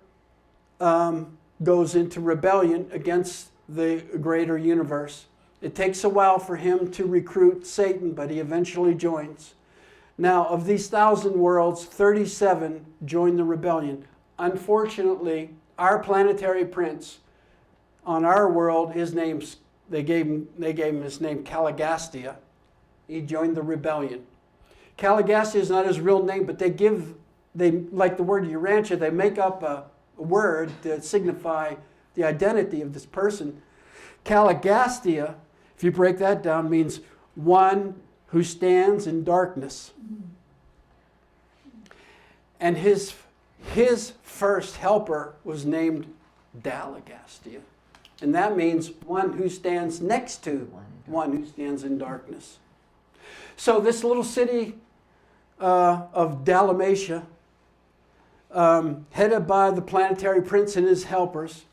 goes into rebellion against the greater universe. It takes a while for him to recruit Satan, but he eventually joins. Now, of these 1,000 worlds, 37 join the rebellion. Unfortunately, our planetary prince on our world, his name's They gave him his name, Caligastia. He joined the rebellion. Caligastia is not his real name, but they like the word Urantia, they make up a word to signify the identity of this person. Caligastia, if you break that down, means one who stands in darkness. And his his first helper was named Dalagastia. And that means one who stands next to one who stands in darkness. So this little city of Dalmatia, headed by the planetary prince and his helpers,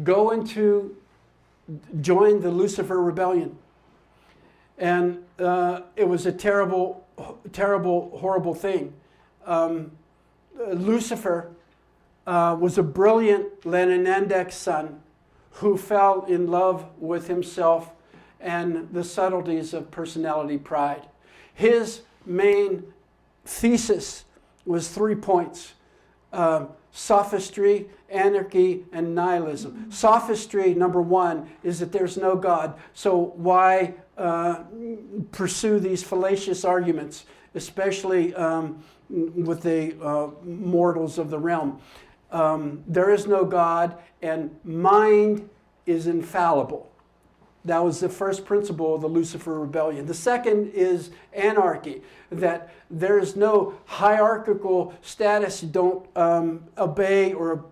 go to join the Lucifer rebellion. And it was a terrible, terrible, horrible thing. Lucifer was a brilliant Leninandek son who fell in love with himself and the subtleties of personality pride. His main thesis was 3 points: sophistry, anarchy, and nihilism. Sophistry, number one, is that there's no God, so why pursue these fallacious arguments, especially with the mortals of the realm? There is no God, and mind is infallible. That was the first principle of the Lucifer rebellion. The second is anarchy, that there's no hierarchical status. You don't obey or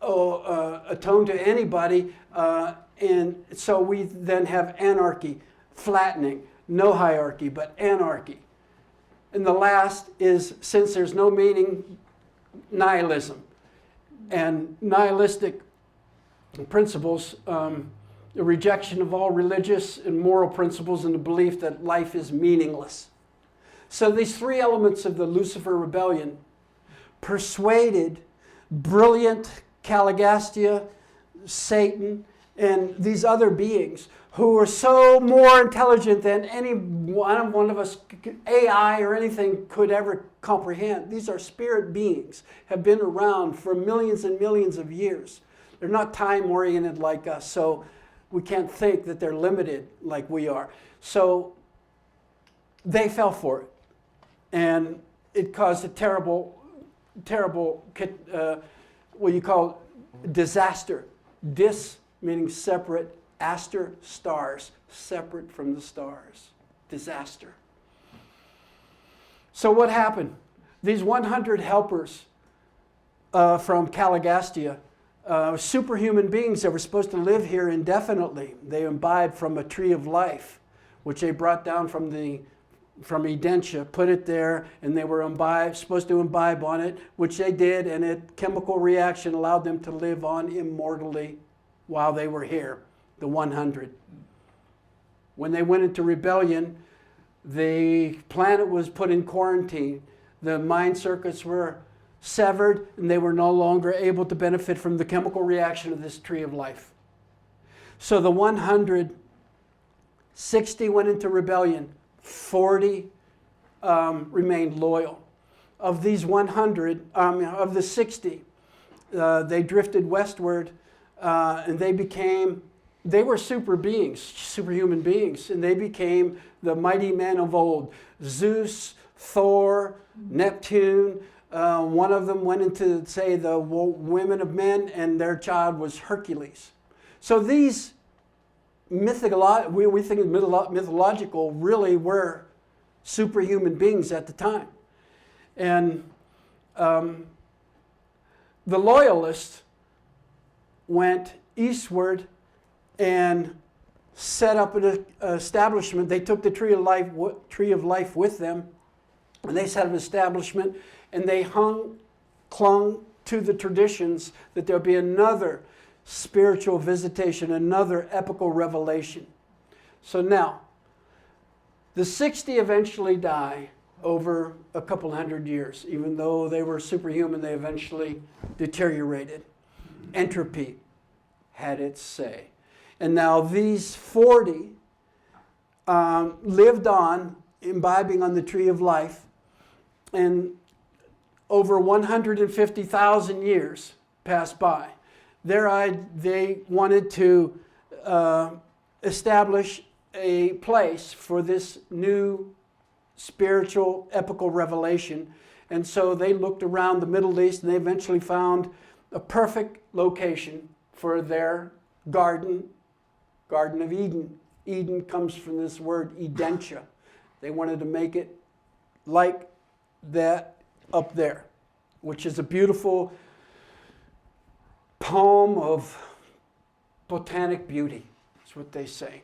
atone to anybody. And so we then have anarchy, flattening, no hierarchy, but anarchy. And the last is, since there's no meaning, nihilism. And nihilistic principles, the rejection of all religious and moral principles and the belief that life is meaningless. So these three elements of the Lucifer rebellion persuaded brilliant Caligastia, Satan, and these other beings who were so more intelligent than any one of us, AI or anything, could ever comprehend. These are spirit beings, have been around for millions and millions of years. They're not time-oriented like us, so we can't think that they're limited like we are. So they fell for it. And it caused a terrible, terrible, what you call disaster. Dis meaning separate, aster, stars, separate from the stars. Disaster. So what happened? These 100 helpers from Caligastia, superhuman beings that were supposed to live here indefinitely. They imbibed from a tree of life, which they brought down from Urantia, put it there, and they were supposed to imbibe on it, which they did, and a chemical reaction allowed them to live on immortally while they were here, the 100. When they went into rebellion, the planet was put in quarantine. The mind circuits were severed, and they were no longer able to benefit from the chemical reaction of this tree of life. So the 100, 60 went into rebellion, 40 remained loyal. Of these 100, of the 60, they drifted westward, and they were superhuman beings, and they became the mighty men of old. Zeus, Thor, Neptune. One of them went into, say, the women of men, and their child was Hercules. So these we think of mythological, really were superhuman beings at the time. And the loyalists went eastward and set up an establishment. They took the tree of life with them, and they set up an establishment, and they clung to the traditions that there'll be another spiritual visitation, another epochal revelation. So now, the 60 eventually die over a couple hundred years. Even though they were superhuman, they eventually deteriorated. Entropy had its say. And now these 40 lived on, imbibing on the tree of life, and over 150,000 years passed by. They wanted to establish a place for this new spiritual epochal revelation. And so they looked around the Middle East, and they eventually found a perfect location for their Garden of Eden. Eden comes from this word Edentia. They wanted to make it like that up there, which is a beautiful poem of botanic beauty. That's what they say.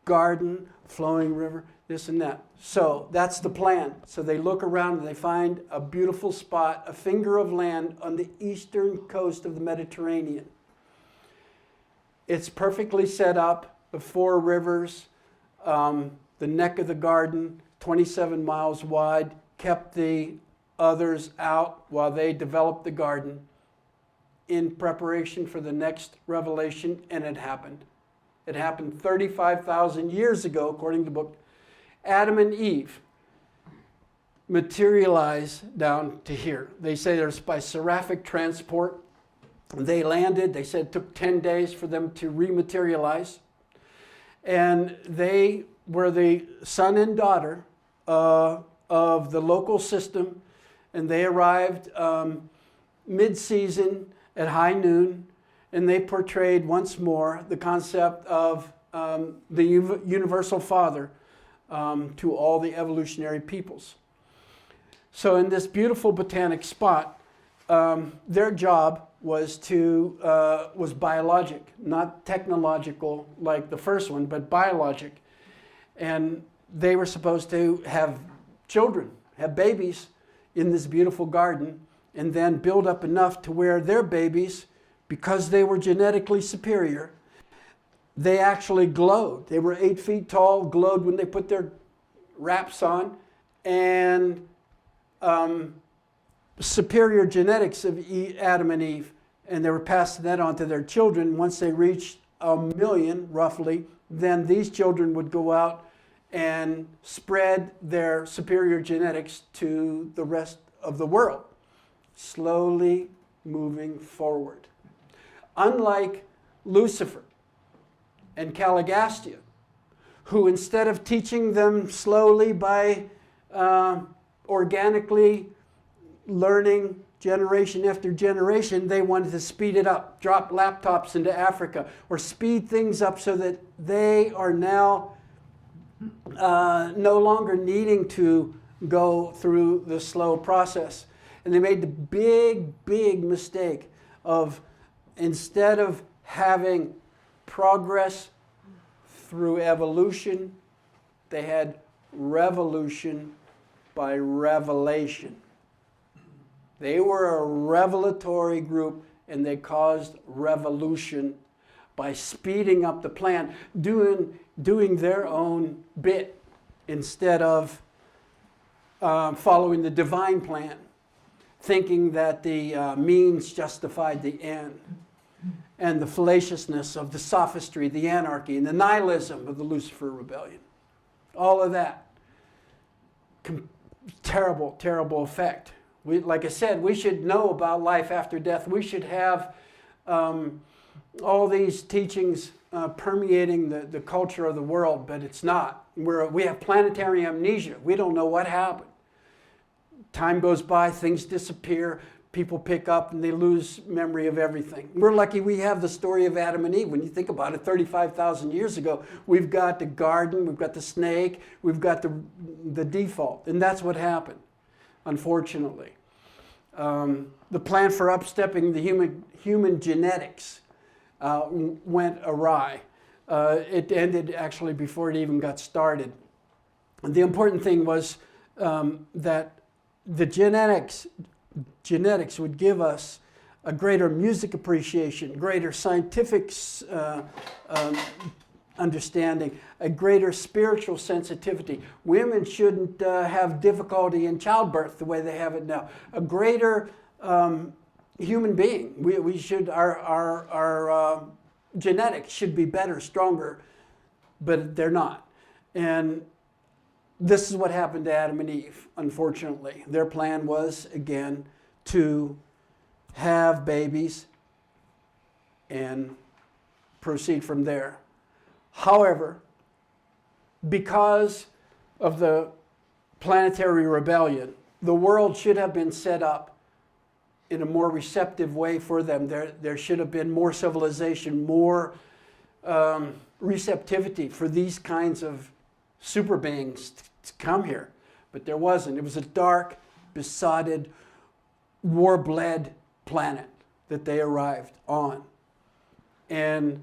Garden, flowing river, this and that. So that's the plan. So they look around and they find a beautiful spot, a finger of land on the eastern coast of the Mediterranean. It's perfectly set up, the 4 rivers, the neck of the garden, 27 miles wide, kept the others out while they developed the garden in preparation for the next revelation, and it happened. It happened 35,000 years ago, according to the book. Adam and Eve materialized down to here. They say there's by seraphic transport. They landed. They said it took 10 days for them to rematerialize. And they were the son and daughter of the local system. And they arrived mid-season at high noon. And they portrayed once more the concept of the universal father to all the evolutionary peoples. So in this beautiful botanic spot, their job was biologic, not technological like the first one, but biologic. And they were supposed to have children, have babies in this beautiful garden, and then build up enough to where their babies, because they were genetically superior, they actually glowed. They were 8 feet tall, glowed when they put their wraps on, and superior genetics of Adam and Eve, and they were passing that on to their children. Once they reached 1 million, roughly, then these children would go out and spread their superior genetics to the rest of the world, slowly moving forward. Unlike Lucifer and Caligastia, who instead of teaching them slowly by organically learning generation after generation, they wanted to speed it up, drop laptops into Africa, or speed things up so that they are now no longer needing to go through the slow process. And they made the big mistake of, instead of having progress through evolution, they had revolution by revelation. They were a revelatory group, and they caused revolution by speeding up the plan, doing their own bit instead of following the divine plan, thinking that the means justified the end, and the fallaciousness of the sophistry, the anarchy, and the nihilism of the Lucifer rebellion. All of that. Terrible effect. Like I said, we should know about life after death. We should have all these teachings permeating the culture of the world, but it's not. We have planetary amnesia. We don't know what happened. Time goes by, things disappear, people pick up, and they lose memory of everything. We're lucky we have the story of Adam and Eve. When you think about it, 35,000 years ago, we've got the garden, we've got the snake, we've got the default, and that's what happened, unfortunately. The plan for upstepping the human genetics went awry. It ended actually before it even got started. And the important thing was that the genetics would give us a greater music appreciation, greater scientific understanding, a greater spiritual sensitivity. Women shouldn't have difficulty in childbirth the way they have it now. A greater human being. We should, our genetics should be better, stronger, but they're not. And this is what happened to Adam and Eve, unfortunately. Their plan was, again, to have babies and proceed from there. However, because of the planetary rebellion, the world should have been set up in a more receptive way for them. There should have been more civilization, more receptivity for these kinds of super beings to come here. But there wasn't. It was a dark, besotted, war-bled planet that they arrived on. And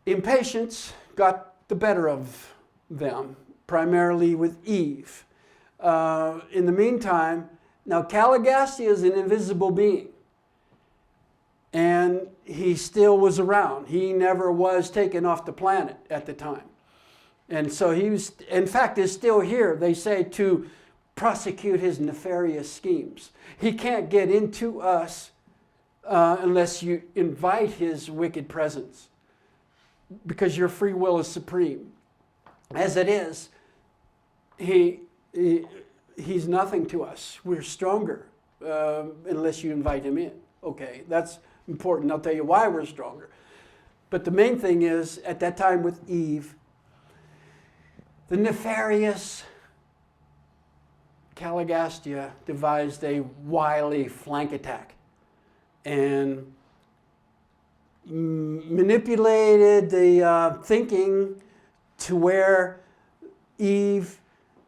impatience got the better of them, primarily with Eve. In the meantime, now Caligastia is an invisible being. And he still was around. He never was taken off the planet at the time. And so he was, in fact, is still here, they say, to prosecute his nefarious schemes. He can't get into us unless you invite his wicked presence, because your free will is supreme. As it is, he's nothing to us. We're stronger unless you invite him in. Okay, that's important. I'll tell you why we're stronger. But the main thing is, at that time with Eve, the nefarious Caligastia devised a wily flank attack and manipulated the thinking to where Eve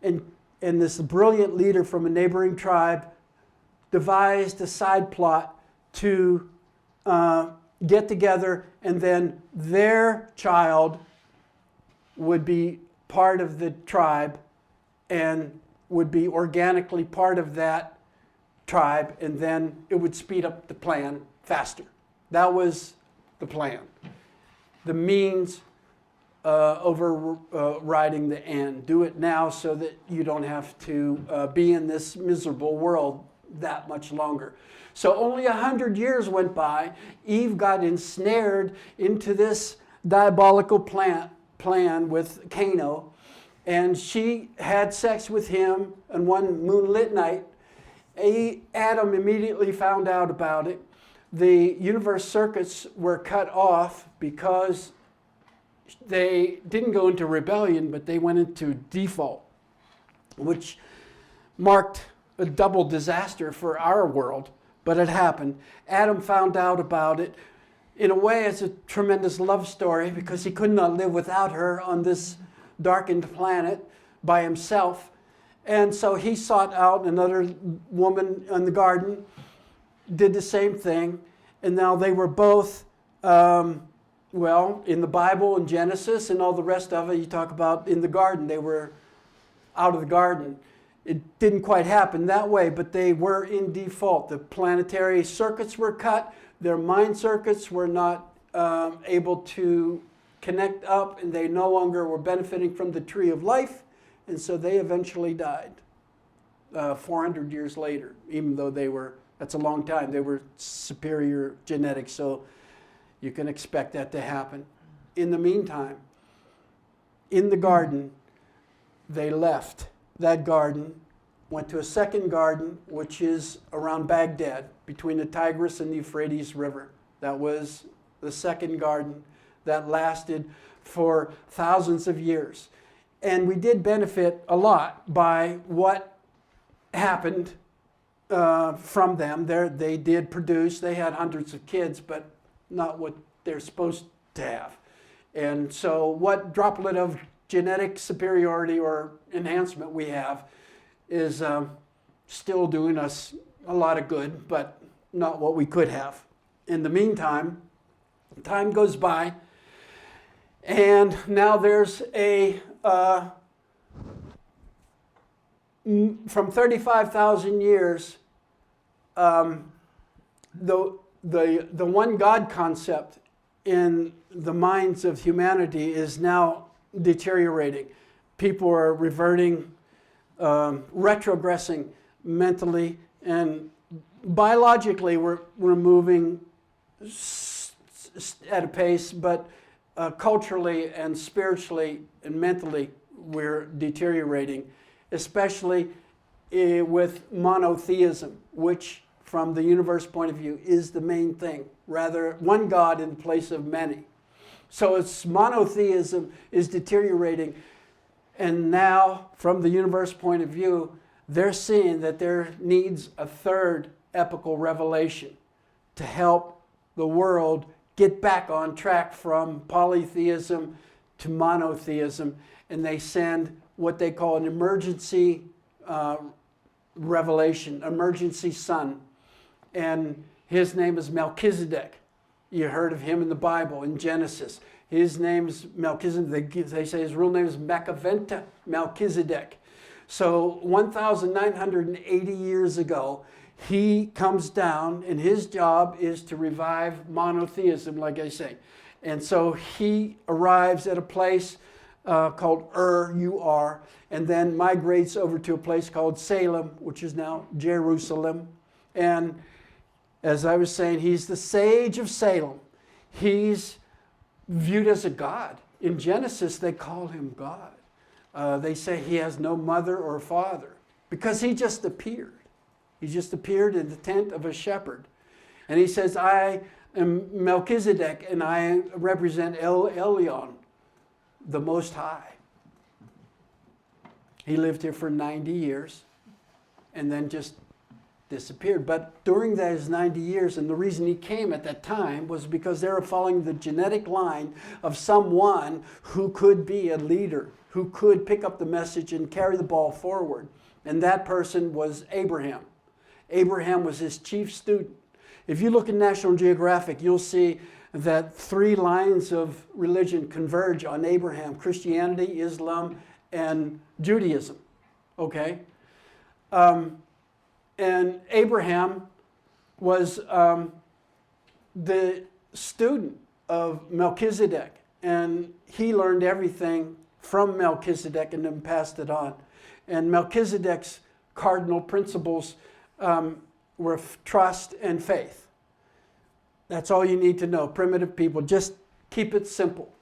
and this brilliant leader from a neighboring tribe devised a side plot to get together, and then their child would be part of the tribe and would be organically part of that tribe, and then it would speed up the plan faster. That was the plan. The means overriding the end. Do it now so that you don't have to be in this miserable world that much longer. So only 100 years went by. Eve got ensnared into this diabolical plan with Cano, and she had sex with him on one moonlit night. Adam immediately found out about it. The universe circuits were cut off because they didn't go into rebellion, but they went into default, which marked a double disaster for our world, but it happened. Adam found out about it. In a way, it's a tremendous love story, because he could not live without her on this darkened planet by himself. And so he sought out another woman in the garden, did the same thing, and now they were both, in the Bible and Genesis and all the rest of it, you talk about in the garden, they were out of the garden. It didn't quite happen that way, but they were in default. The planetary circuits were cut. Their mind circuits were not able to connect up, and they no longer were benefiting from the tree of life, and so they eventually died 400 years later, even though that's a long time. They were superior genetics, so you can expect that to happen. In the meantime, in the garden, they left that garden, went to a second garden, which is around Baghdad, between the Tigris and the Euphrates River. That was the second garden that lasted for thousands of years. And we did benefit a lot by what happened from them. They did produce, they had hundreds of kids, but not what they're supposed to have. And so what droplet of genetic superiority or enhancement we have is still doing us a lot of good, but not what we could have. In the meantime, time goes by, and now there's from 35,000 years, the one God concept in the minds of humanity is now deteriorating. People are reverting, retrogressing mentally, and biologically we're moving at a pace, but culturally and spiritually and mentally we're deteriorating, especially with monotheism, which from the universe point of view is the main thing. Rather, one God in place of many. So it's monotheism is deteriorating, and now from the universe point of view, they're seeing that there needs a third epochal revelation to help the world get back on track from polytheism to monotheism, and they send what they call an emergency revelation, emergency son. And his name is Melchizedek. You heard of him in the Bible, in Genesis. His name is Melchizedek. They say his real name is Mekaventa Melchizedek. So 1,980 years ago, he comes down, and his job is to revive monotheism, like I say. And so he arrives at a place called Ur, and then migrates over to a place called Salem, which is now Jerusalem. And as I was saying, he's the sage of Salem. He's viewed as a god. In Genesis, they call him God. They say he has no mother or father because he just appeared. He just appeared in the tent of a shepherd. And he says, I am Melchizedek, and I represent El Elyon, the Most High. He lived here for 90 years and then just disappeared. But during those 90 years, and the reason he came at that time was because they were following the genetic line of someone who could be a leader, who could pick up the message and carry the ball forward. And that person was Abraham. Abraham was his chief student. If you look at National Geographic, you'll see that 3 lines of religion converge on Abraham: Christianity, Islam, and Judaism. Okay? And Abraham was the student of Melchizedek, and he learned everything from Melchizedek and then passed it on. And Melchizedek's cardinal principles were trust and faith. That's all you need to know. Primitive people, just keep it simple.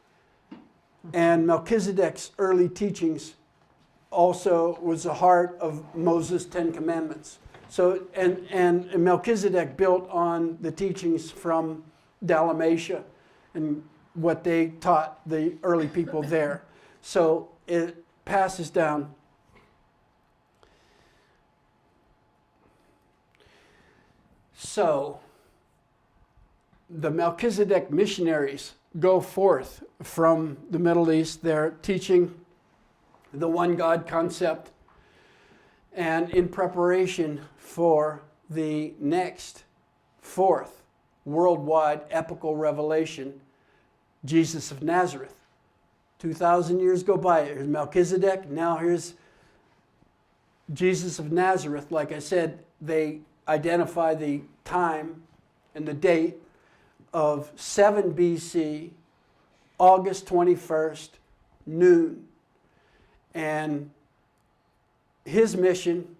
And Melchizedek's early teachings also was the heart of Moses' 10 Commandments. So, and Melchizedek built on the teachings from Dalmatia and what they taught the early people there. So it passes down. So the Melchizedek missionaries go forth from the Middle East. They're teaching the one God concept, and in preparation for the next 4th worldwide epochal revelation, Jesus of Nazareth. 2,000 years go by. Here's Melchizedek. Now here's Jesus of Nazareth. Like I said, they identify the time and the date of 7 BC, August 21st, noon. And his mission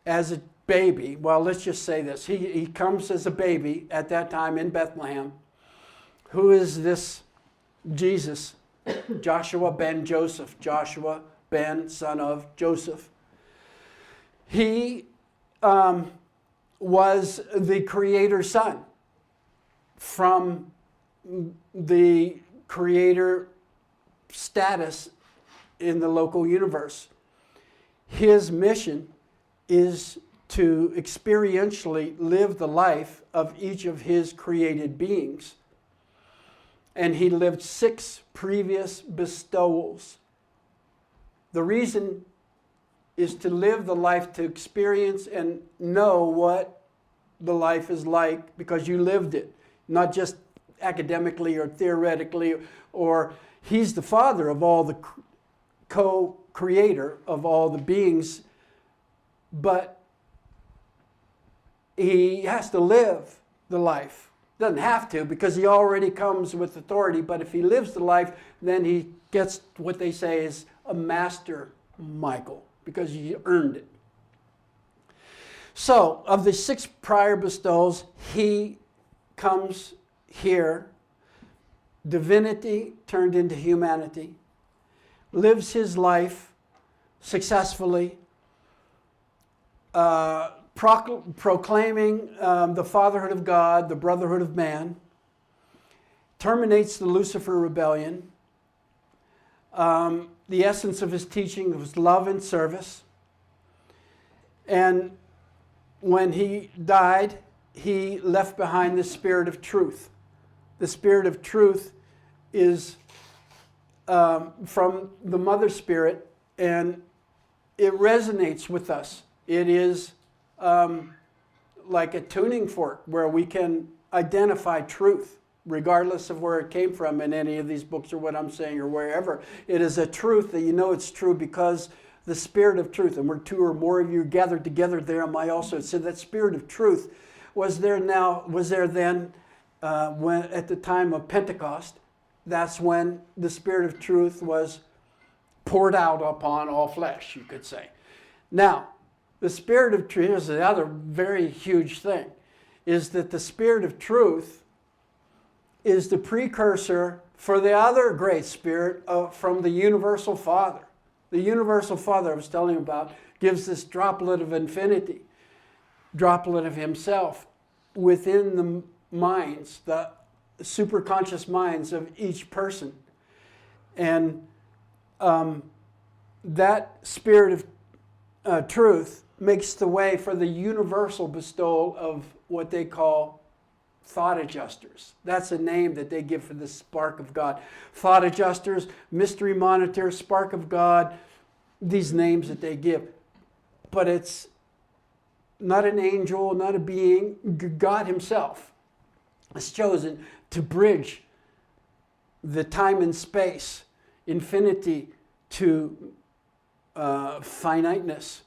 as a baby, well, let's just say this. He comes as a baby at that time in Bethlehem. Who is this Jesus? Joshua ben Joseph. Joshua ben, son of Joseph. He was the creator's son from the creator status in the local universe. His mission is to experientially live the life of each of his created beings. And he lived 6 previous bestowals. The reason is to live the life, to experience and know what the life is like because you lived it, not just academically or theoretically, or he's the father of all the co-creator of all the beings, but he has to live the life. Doesn't have to because he already comes with authority, but if he lives the life, then he gets what they say is a master Michael because he earned it. So, of the 6 prior bestowals, he comes here, divinity turned into humanity, lives his life successfully, proclaiming the fatherhood of God, the brotherhood of man, terminates the Lucifer rebellion. The essence of his teaching was love and service. And when he died, he left behind the spirit of truth. The spirit of truth is from the mother spirit, and it resonates with us It is like a tuning fork where we can identify truth, regardless of where it came from in any of these books or what I'm saying or wherever. It is a truth that you know it's true because the Spirit of truth, and where two or more of you gathered together, there am I also. So that Spirit of truth was there then when at the time of Pentecost. That's when the Spirit of truth was poured out upon all flesh, you could say. Now, the Spirit of truth, here's the other very huge thing, is that the Spirit of truth is the precursor for the other great Spirit from the universal Father. The universal Father I was telling you about gives this droplet of infinity, droplet of Himself within the minds, the superconscious minds of each person. And that Spirit of truth makes the way for the universal bestowal of what they call thought adjusters. That's a name that they give for the spark of God. Thought adjusters, mystery monitors, spark of God, these names that they give. But it's not an angel, not a being. God Himself is chosen to bridge the time and space, infinity to finiteness,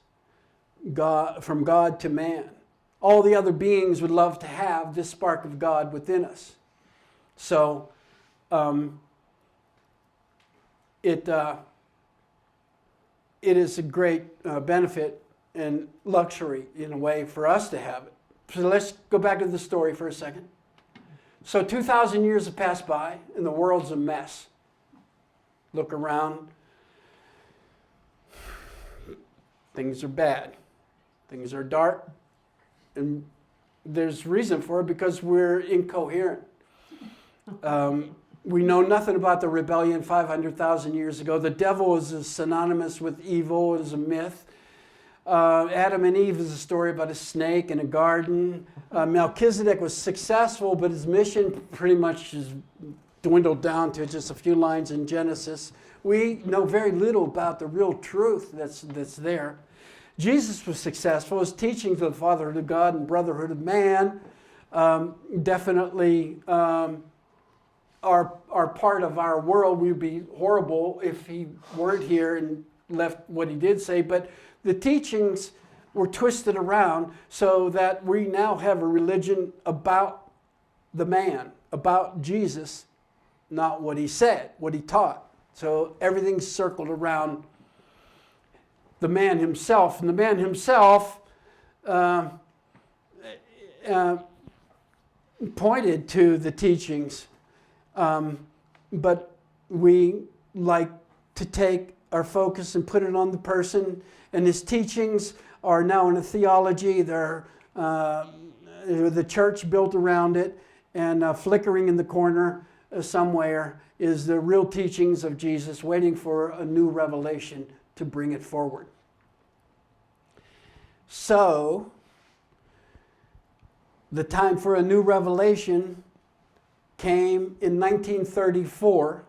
from God to man. All the other beings would love to have this spark of God within us. So it is a great benefit and luxury in a way for us to have it. So let's go back to the story for a second. So 2,000 years have passed by and the world's a mess. Look around. Things are bad. Things are dark. And there's reason for it because we're incoherent. We know nothing about the rebellion 500,000 years ago. The devil is synonymous with evil. It is a myth. Adam and Eve is a story about a snake in a garden. Melchizedek was successful, but his mission pretty much is dwindled down to just a few lines in Genesis. We know very little about the real truth that's there. Jesus was successful. His teachings of the fatherhood of God and brotherhood of man definitely are part of our world. We'd be horrible if He weren't here and left what He did say. But the teachings were twisted around so that we now have a religion about the man, about Jesus, not what He said, what He taught. So everything's circled around the man himself. And the man himself pointed to the teachings, but we like to take our focus and put it on the person. And his teachings are now in a theology. They're the church built around it, and flickering in the corner somewhere is the real teachings of Jesus, waiting for a new revelation to bring it forward. So, the time for a new revelation came in 1934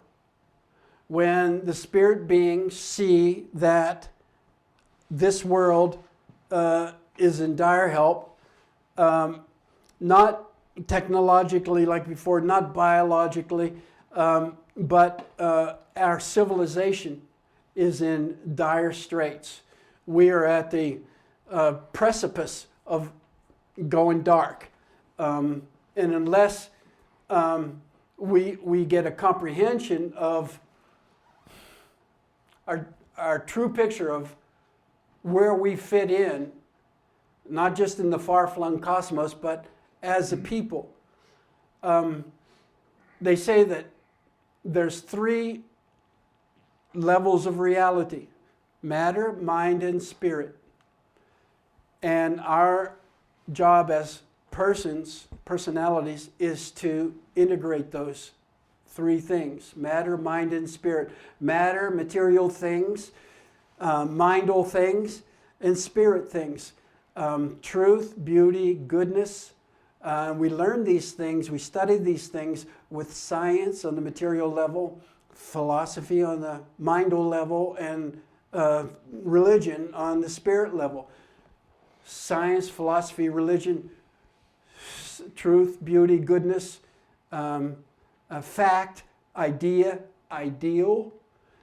when the spirit beings see that this world is in dire help, not technologically like before, not biologically, but our civilization is in dire straits. We are at the precipice of going dark. And unless we get a comprehension of our true picture of where we fit in, not just in the far-flung cosmos, but as a people. They say that there's 3 levels of reality: matter, mind, and spirit. And our job as personalities, is to integrate those 3 things: matter, mind, and spirit. Matter, material things, mindal things, and spirit things. Truth, beauty, goodness. We learn these things, we study these things with science on the material level, philosophy on the mindal level, and religion on the spirit level. science, philosophy, religion, truth, beauty, goodness, fact, idea, ideal.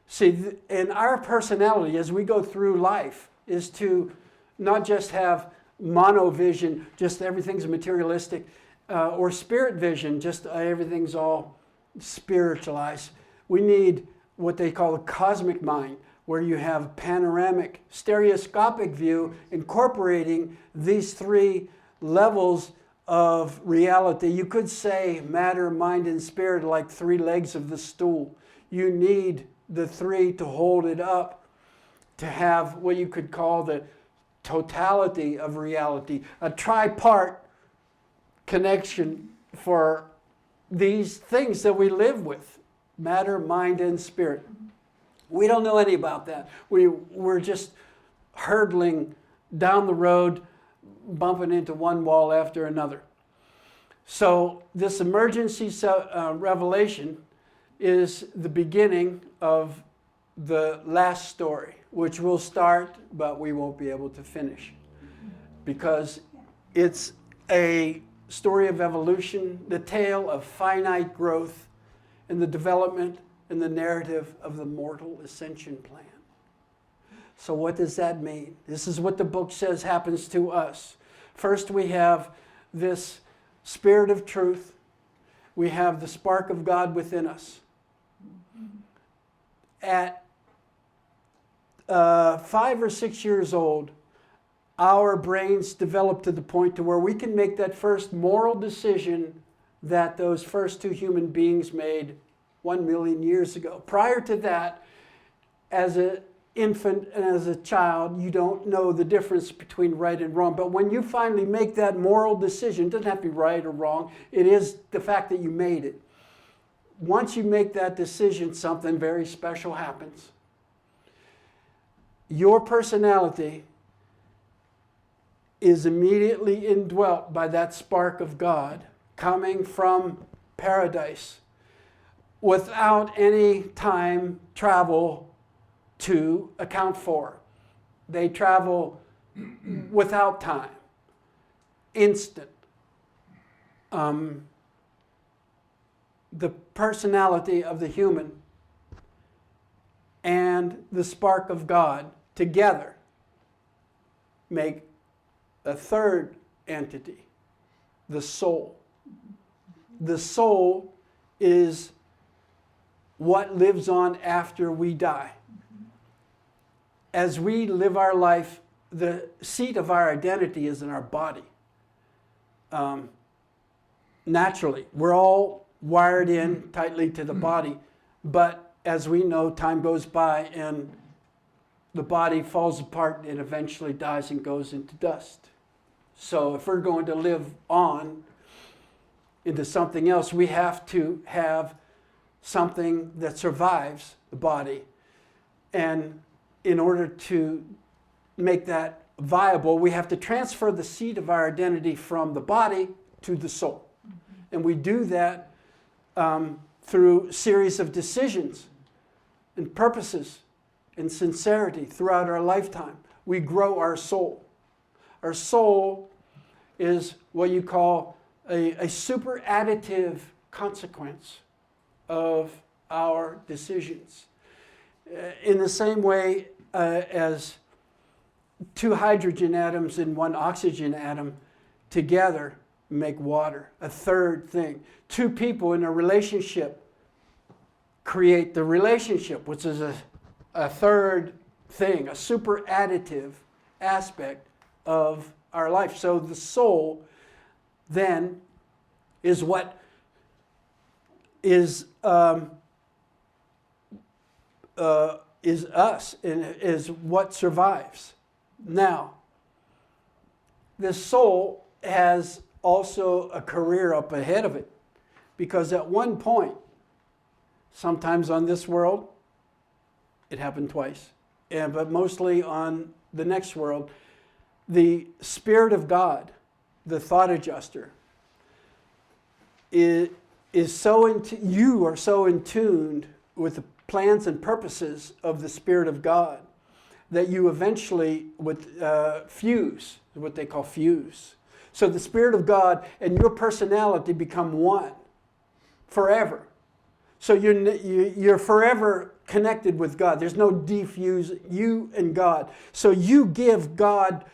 See, and our personality as we go through life is to not just have monovision, just everything's materialistic, or spirit vision, just everything's all spiritualized. We need what they call a cosmic mind, where you have panoramic, stereoscopic view incorporating these three levels of reality. You could say matter, mind, and spirit are like three legs of the stool. You need the three to hold it up, to have what you could call the totality of reality, a tripart connection for these things that we live with, matter, mind, and spirit. We don't know any about that. We're just hurtling down the road, bumping into one wall after another. So this emergency revelation is the beginning of the last story, which we'll start, but we won't be able to finish, because it's a story of evolution, the tale of finite growth and the development and the narrative of the mortal ascension plan. So what does that mean? This is what the book says happens to us. First, we have this spirit of truth. We have the spark of God within us. At 5 or 6 years old, our brains develop to the point to where we can make that first moral decision that those first two human beings made 1 million years ago. Prior to that, as an infant and as a child, you don't know the difference between right and wrong. But when you finally make that moral decision, it doesn't have to be right or wrong, it is the fact that you made it. Once you make that decision, something very special happens. Your personality is immediately indwelt by that spark of God coming from paradise without any time travel to account for. They travel without time, instant. The personality of the human and the spark of God together make a third entity, the soul. The soul is what lives on after we die. As we live our life, the seat of our identity is in our body. Naturally, we're all wired in tightly to the body, but as we know, time goes by and the body falls apart and eventually dies and goes into dust. So if we're going to live on into something else, we have to have something that survives the body. And in order to make that viable, we have to transfer the seat of our identity from the body to the soul. And we do that through a series of decisions and purposes and sincerity throughout our lifetime. We grow our soul. Our soul is what you call a super additive consequence of our decisions. In the same way as two hydrogen atoms and one oxygen atom together make water. A third thing. Two people in a relationship create the relationship, which is a third thing, a super additive aspect of our life. So the soul then is what is us, and is what survives. Now, this soul has also a career up ahead of it, because at one point, sometimes on this world, it happened twice, but mostly on the next world, the Spirit of God, the thought adjuster, is so you are so in tune with the plans and purposes of the Spirit of God that you eventually would fuse, what they call fuse. So the Spirit of God and your personality become one forever. So you're forever connected with God. There's no defuse, you and God. So you give God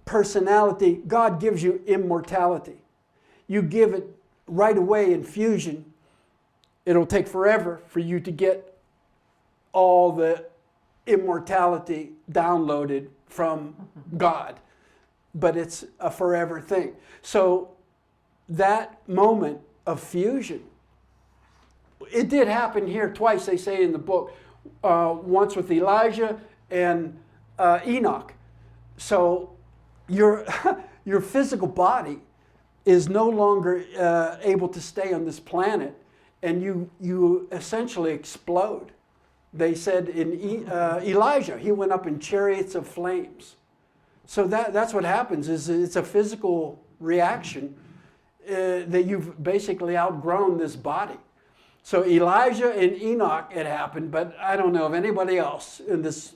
personality. God gives you immortality. You give it right away in fusion. It'll take forever for you to get all the immortality downloaded from God. But it's a forever thing. So that moment of fusion, it did happen here twice, they say in the book. Once with Elijah and Enoch. So your physical body is no longer able to stay on this planet, and you essentially explode. They said in Elijah, he went up in chariots of flames. So that's what happens, is it's a physical reaction that you've basically outgrown this body. So Elijah and Enoch, it happened, but I don't know of anybody else in this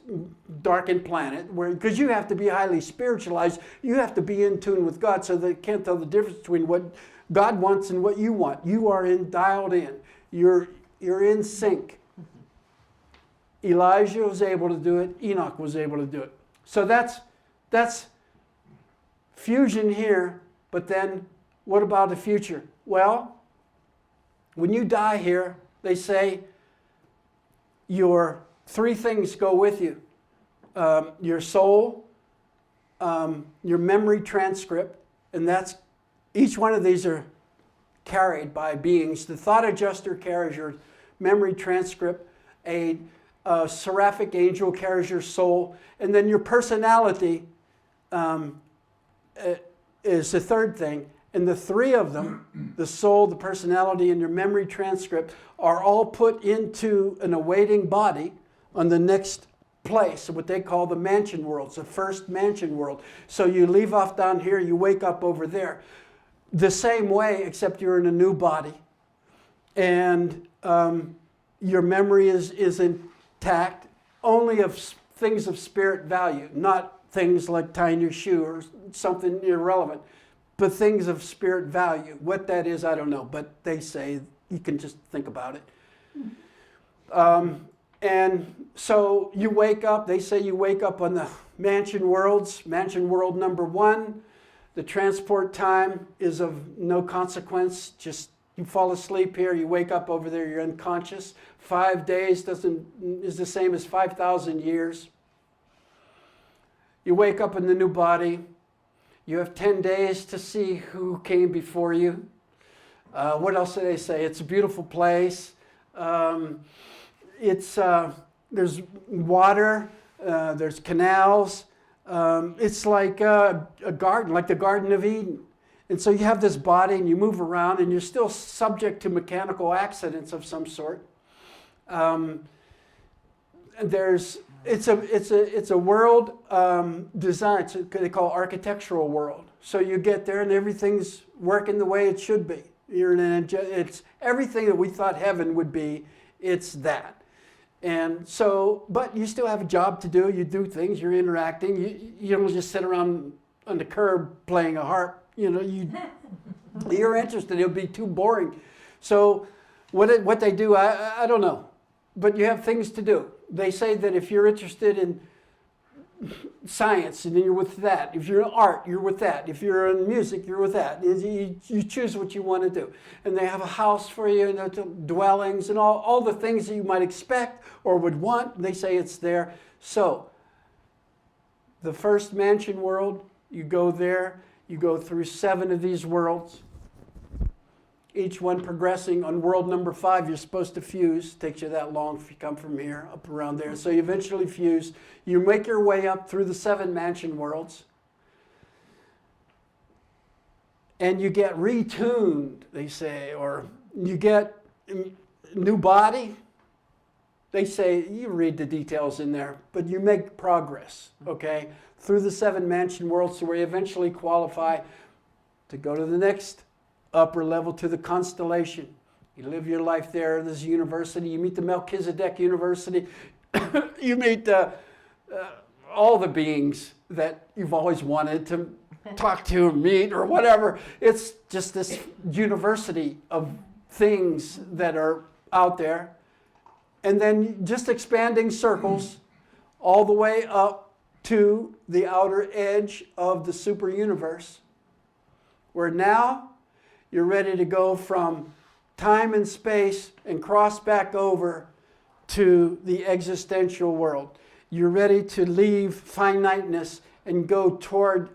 darkened planet, because you have to be highly spiritualized. You have to be in tune with God, so they can't tell the difference between what God wants and what you want. You are dialed in. You're in sync. Elijah was able to do it. Enoch was able to do it. So that's fusion here, but then what about the future? Well, when you die here, they say your three things go with you. Your soul, your memory transcript, and that's, each one of these are carried by beings. The thought adjuster carries your memory transcript, a seraphic angel carries your soul, and then your personality is the third thing. And the three of them, the soul, the personality, and your memory transcript, are all put into an awaiting body on the next place, what they call the mansion worlds, the first mansion world. So you leave off down here, you wake up over there. The same way, except you're in a new body. And your memory is intact, only of things of spirit value, not things like tying your shoe or something irrelevant. But things of spirit value. What that is, I don't know. But they say you can just think about it. And so you wake up. They say you wake up on the mansion worlds. Mansion world number 1. The transport time is of no consequence. Just you fall asleep here. You wake up over there. You're unconscious. 5 days is the same as 5,000 years. You wake up in the new body. You have 10 days to see who came before you. What else do they say? It's a beautiful place. There's water. There's canals. It's like a garden, like the Garden of Eden. And so you have this body and you move around and you're still subject to mechanical accidents of some sort. It's a world design. They call architectural world. So you get there and everything's working the way it should be. It's everything that we thought heaven would be. It's that. And so, but you still have a job to do. You do things. You're interacting. You don't just sit around on the curb playing a harp. You're interested. It would be too boring. So what they do, I don't know. But you have things to do. They say that if you're interested in science, and then you're with that. If you're in art, you're with that. If you're in music, you're with that. You choose what you want to do. And they have a house for you, and dwellings, and all the things that you might expect or would want. They say it's there. So, the first mansion world, you go there. You go through 7 of these worlds. Each one progressing. On world number 5, you're supposed to fuse. It takes you that long if you come from here, up around there. So you eventually fuse. You make your way up through the 7 mansion worlds. And you get retuned, they say, or you get a new body. They say, you read the details in there, but you make progress, okay, through the 7 mansion worlds to where you eventually qualify to go to the next upper level, to the constellation. You live your life there. There's a university. You meet the Melchizedek University. You meet all the beings that you've always wanted to talk to or meet or whatever. It's just this university of things that are out there. And then just expanding circles all the way up to the outer edge of the super universe, where now you're ready to go from time and space and cross back over to the existential world. You're ready to leave finiteness and go toward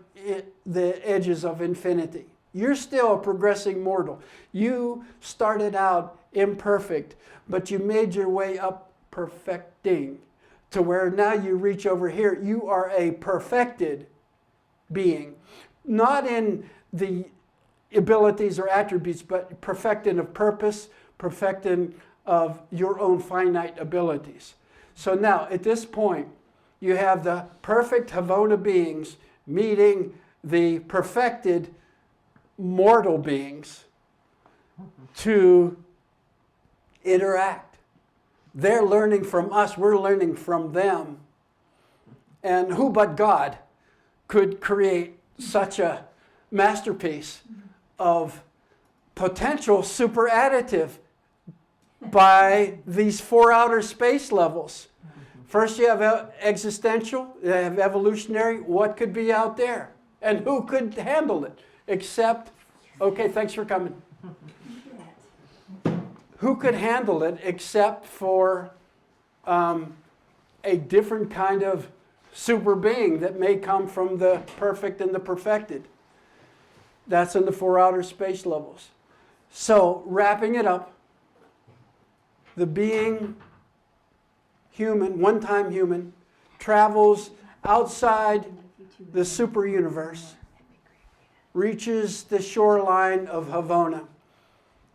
the edges of infinity. You're still a progressing mortal. You started out imperfect, but you made your way up perfecting to where now you reach over here. You are a perfected being, not in the abilities or attributes, but perfected of purpose, perfected of your own finite abilities. So now, at this point, you have the perfect Havona beings meeting the perfected mortal beings to interact. They're learning from us, we're learning from them. And who but God could create such a masterpiece of potential super additive by these 4 outer space levels? First you have existential, you have evolutionary. What could be out there? And who could handle it? Except, okay, thanks for coming. Who could handle it except for a different kind of super being that may come from the perfect and the perfected? That's in the 4 outer space levels. So, wrapping it up, the being human, one-time human, travels outside the super universe, reaches the shoreline of Havona,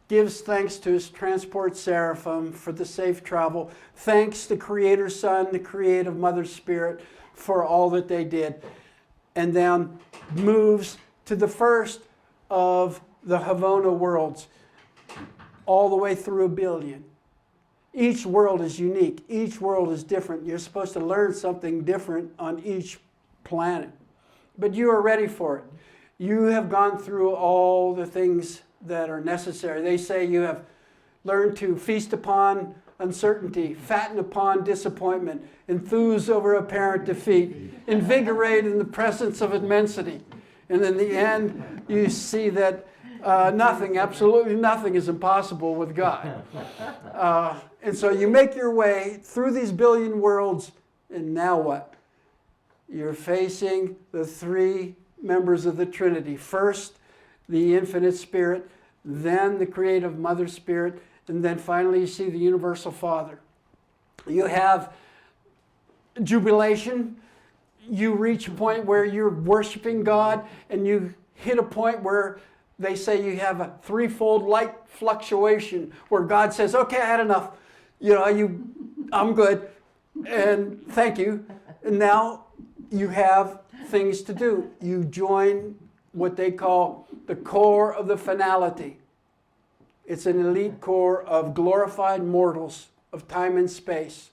gives thanks to his transport seraphim for the safe travel, thanks the Creator Son, the creative Mother Spirit for all that they did, and then moves to the first of the Havona worlds, all the way through 1 billion. Each world is unique. Each world is different. You're supposed to learn something different on each planet. But you are ready for it. You have gone through all the things that are necessary. They say you have learned to feast upon uncertainty, fatten upon disappointment, enthuse over apparent defeat, invigorate in the presence of immensity. And in the end, you see that nothing, absolutely nothing is impossible with God. And so you make your way through these 1 billion worlds, and now what? You're facing the 3 members of the Trinity. First, the infinite Spirit, then the creative Mother Spirit, and then finally you see the universal Father. You have jubilation. You reach a point where you're worshiping God, and you hit a point where they say you have a 3-fold light fluctuation, where God says, okay, I had enough. I'm good, and thank you. And now you have things to do. You join what they call the core of the finality. It's an elite core of glorified mortals of time and space.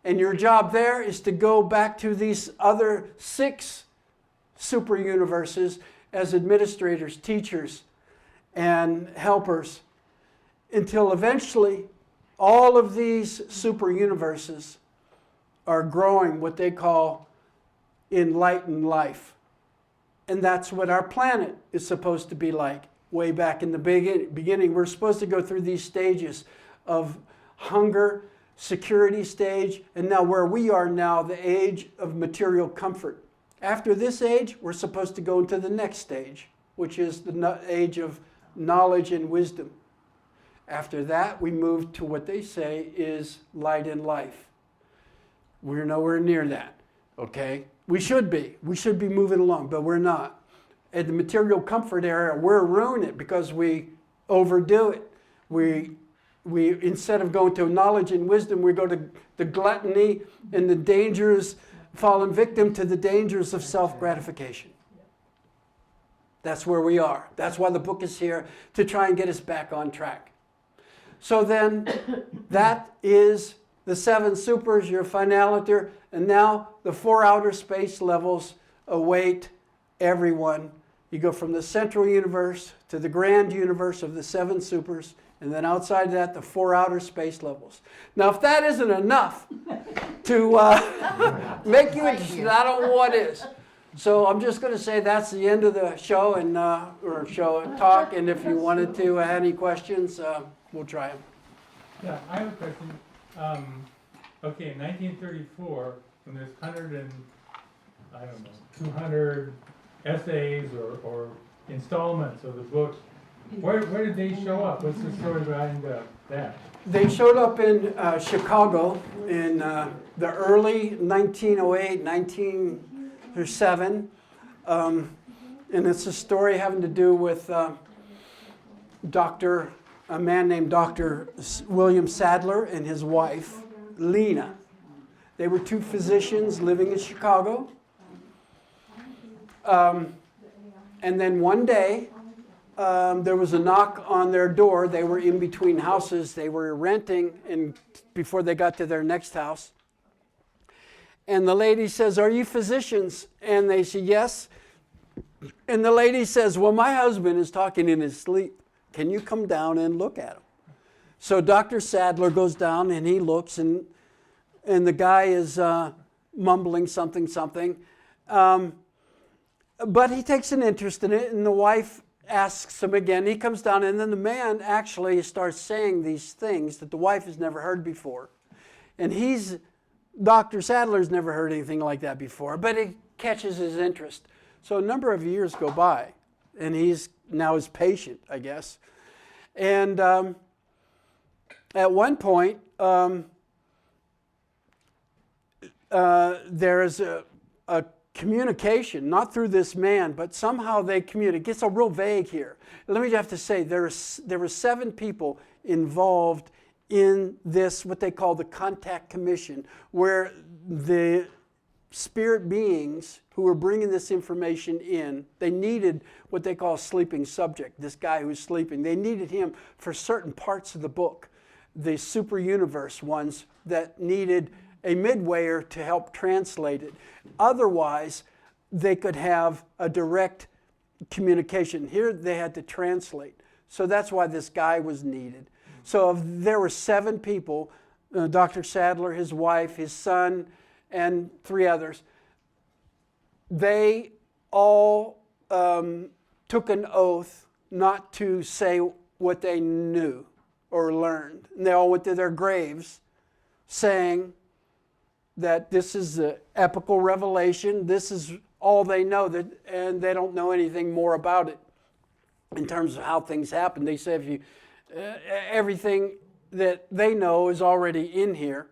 And your job there is to go back to these other 6 super universes as administrators, teachers, and helpers, until eventually all of these super universes are growing what they call enlightened life. And that's what our planet is supposed to be like. Way back in the beginning, we're supposed to go through these stages of hunger, security stage, and now where we are now, the age of material comfort. After this age, we're supposed to go into the next stage, which is the age of knowledge and wisdom. After that, we move to what they say is light and life. We're nowhere near that, okay? We should be moving along, but we're not. At the material comfort area, we're ruining it because we overdo it. We instead of going to knowledge and wisdom, we go to the gluttony and the dangers, fallen victim to the dangers of self-gratification. That's where we are. That's why the book is here, to try and get us back on track. So then, that is the 7 supers, your finaliter, And now the 4 outer space levels await everyone. You go from the central universe to the grand universe of the 7 supers, and then outside that, the 4 outer space levels. Now, if that isn't enough to make you interested, I don't know what is. So I'm just going to say that's the end of the show and or show talk. And if you wanted to have any questions, we'll try them. Yeah, I have a question. Okay, in 1934, when there's 200 essays or installments of the book, where did they show up? What's the story behind that? They showed up in Chicago in the early 1908, 1907. And it's a story having to do with a man named Dr. William Sadler and his wife, Lena. They were 2 physicians living in Chicago. And then one day, there was a knock on their door. They were in between houses. They were renting before they got to their next house. And the lady says, "Are you physicians?" And they say, "Yes." And the lady says, "Well, my husband is talking in his sleep. Can you come down and look at him?" So Dr. Sadler goes down and he looks, and the guy is mumbling something. But he takes an interest in it, and the wife asks him again. He comes down, and then the man actually starts saying these things that the wife has never heard before. And Dr. Sadler's never heard anything like that before, but it catches his interest. So a number of years go by, and he's now his patient, I guess. And at one point, there is a communication, not through this man, but somehow they communicate. It gets a real vague here. Let me have to say, there were 7 people involved in this, what they call the Contact Commission, where the spirit beings who were bringing this information in, they needed what they call a sleeping subject, this guy who's sleeping. They needed him for certain parts of the book, the super universe ones that needed a midwayer to help translate it. Otherwise, they could have a direct communication. Here they had to translate. So that's why this guy was needed. So there were 7 people, Dr. Sadler, his wife, his son, and 3 others. They all took an oath not to say what they knew or learned. And they all went to their graves saying that this is the epochal revelation, this is all they know, and they don't know anything more about it in terms of how things happen. They say everything that they know is already in here.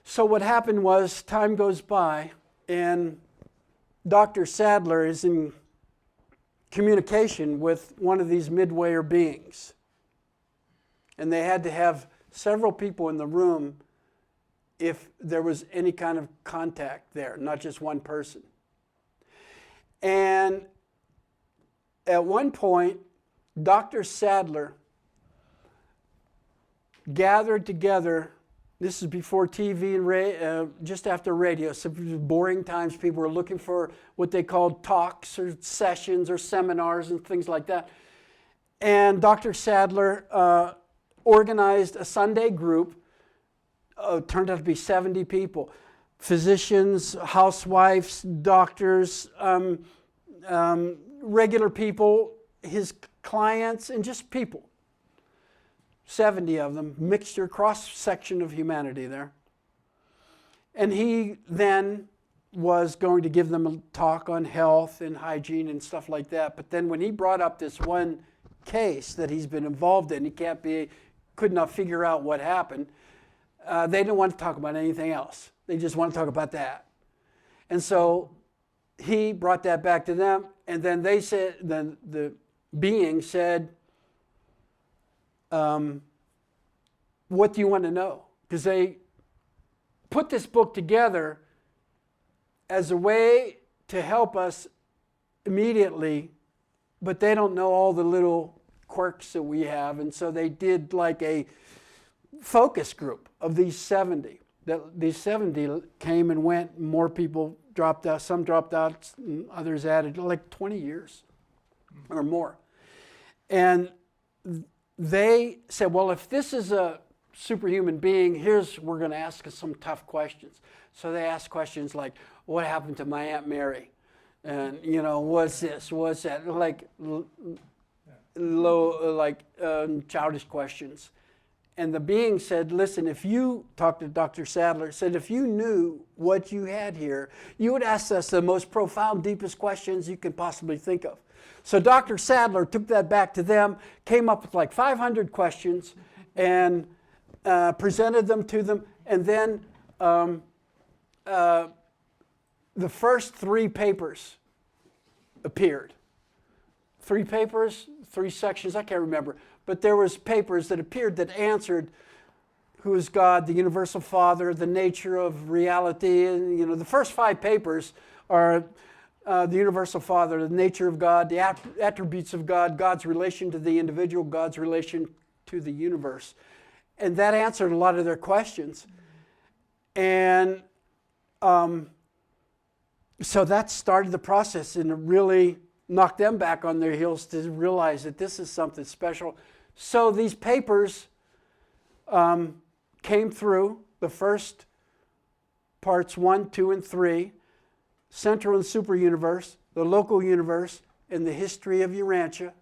So what happened was, time goes by, and Dr. Sadler is in communication with one of these midwayer beings. And they had to have several people in the room if there was any kind of contact there, not just one person. And at one point, Dr. Sadler gathered together, this is before TV and just after radio, so boring times, people were looking for what they called talks or sessions or seminars and things like that. And Dr. Sadler organized a Sunday group. Turned out to be 70 people. Physicians, housewives, doctors, regular people, his clients, and just people. 70 of them, mixture, cross-section of humanity there. And he then was going to give them a talk on health and hygiene and stuff like that. But then when he brought up this one case that he's been involved in, could not figure out what happened. They didn't want to talk about anything else. They just want to talk about that. And so he brought that back to them, and then they said, then the being said, what do you want to know? Because they put this book together as a way to help us immediately, but they don't know all the little quirks that we have, and so they did like a focus group of these 70. that these 70 came and went, more people dropped out, some dropped out, others added, like 20 years or more. And they said, well, if this is a superhuman being, we're going to ask us some tough questions. So they asked questions like, what happened to my Aunt Mary? And, what's this, what's that? Like childish questions. And the being said, listen, if you, talked to Dr. Sadler, said if you knew what you had here, you would ask us the most profound, deepest questions you can possibly think of. So Dr. Sadler took that back to them, came up with like 500 questions, and presented them to them. And then the first 3 papers appeared. 3 papers, 3 sections, I can't remember. But there was papers that appeared that answered who is God, the universal Father, the nature of reality. And, the first 5 papers are the universal Father, the nature of God, the attributes of God, God's relation to the individual, God's relation to the universe. And that answered a lot of their questions. And so that started the process, and it really knocked them back on their heels to realize that this is something special. So these papers came through, the first parts 1, 2, and 3, Central and Super Universe, the Local Universe, and the History of Urantia,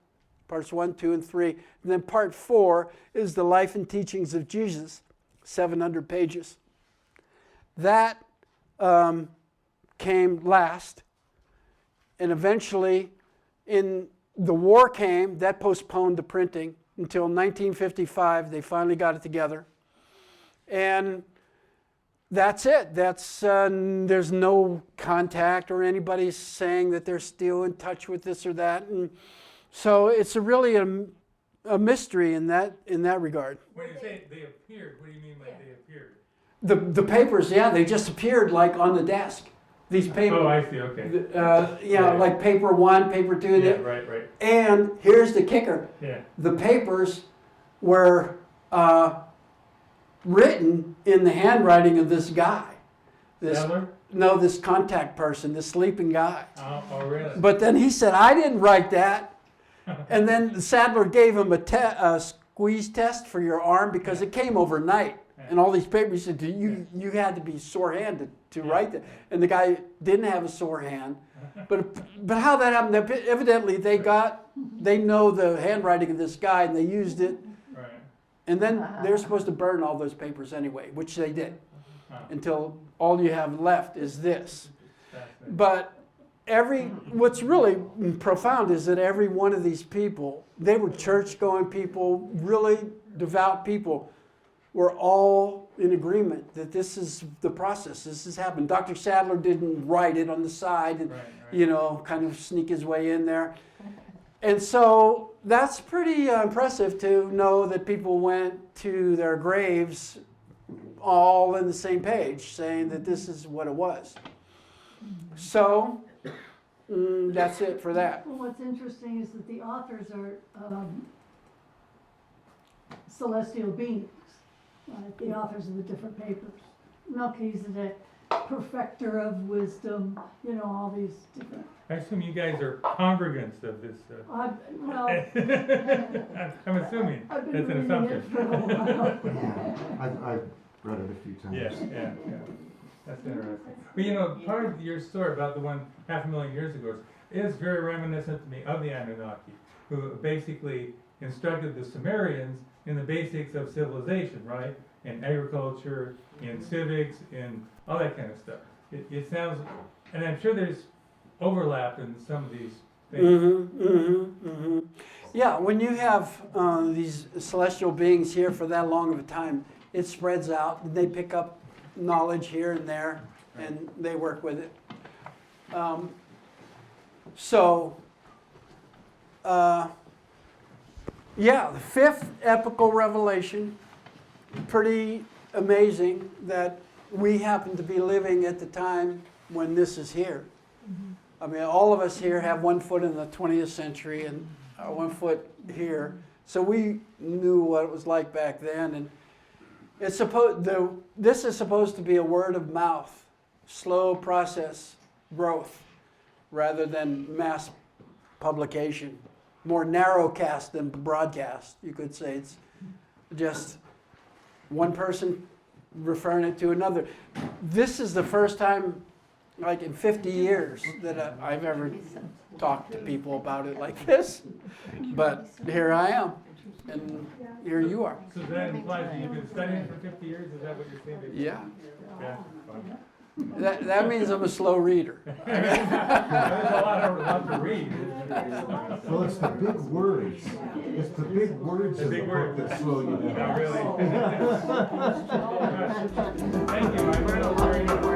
parts 1, 2, and 3. And then part 4 is the Life and Teachings of Jesus, 700 pages. That came last, and eventually the war came, that postponed the printing until 1955. They finally got it together. And that's it. There's no contact or anybody saying that they're still in touch with this or that. And so it's really a mystery in that regard. When you say they appeared, what do you mean by they appeared? The papers, yeah, they just appeared like on the desk. These papers. Oh, I see, okay. Like paper 1, paper 2. Yeah, right. And here's the kicker. Yeah. The papers were written in the handwriting of this guy. Sadler? No, this contact person, this sleeping guy. Oh, really? But then he said, I didn't write that. And then Sadler gave him a squeeze test for your arm because it came overnight. And all these papers, he said, you had to be sore-handed to write that. And the guy didn't have a sore hand. But how that happened, evidently they know the handwriting of this guy and they used it. Right. And then they're supposed to burn all those papers anyway, which they did. Until all you have left is this. But what's really profound is that every one of these people, they were church-going people, really devout people, were all in agreement that this is the process. This has happened. Dr. Sadler didn't write it on the side and, kind of sneak his way in there. And so that's pretty impressive to know that people went to their graves all in the same page, saying that this is what it was. So that's it for that. Well, what's interesting is that the authors are celestial beings, the authors of the different papers. Melchizedek, perfecter of wisdom, all these different. I assume you guys are congregants of this. Well, I'm assuming. I've That's been an reading it for a while. Yeah, I've read it a few times. Yeah. That's interesting. But part of your story about the one 500,000 years ago is very reminiscent to me of the Anunnaki, who basically instructed the Sumerians in the basics of civilization, right? In agriculture, in civics, in all that kind of stuff. It sounds, and I'm sure there's overlap in some of these things. Yeah, when you have these celestial beings here for that long of a time, it spreads out, and they pick up knowledge here and there, and they work with it. The 5th epochal revelation, pretty amazing that we happen to be living at the time when this is here. I mean, all of us here have 1 foot in the 20th century and 1 foot here. So we knew what it was like back then. This is supposed to be a word of mouth, slow process growth, rather than mass publication. More narrowcast than broadcast, you could say. It's just one person referring it to another. This is the first time, like in 50 years, that I've ever talked to people about it like this. But here I am, and here you are. So that implies that you've been studying for 50 years, is that what you're saying? Yeah. Yeah. Fine. That means I'm a slow reader. There's a lot to read. Well, it's the big words. It's the big words The of the big book words. that slow you down. Not really. Thank you, I learned a lot.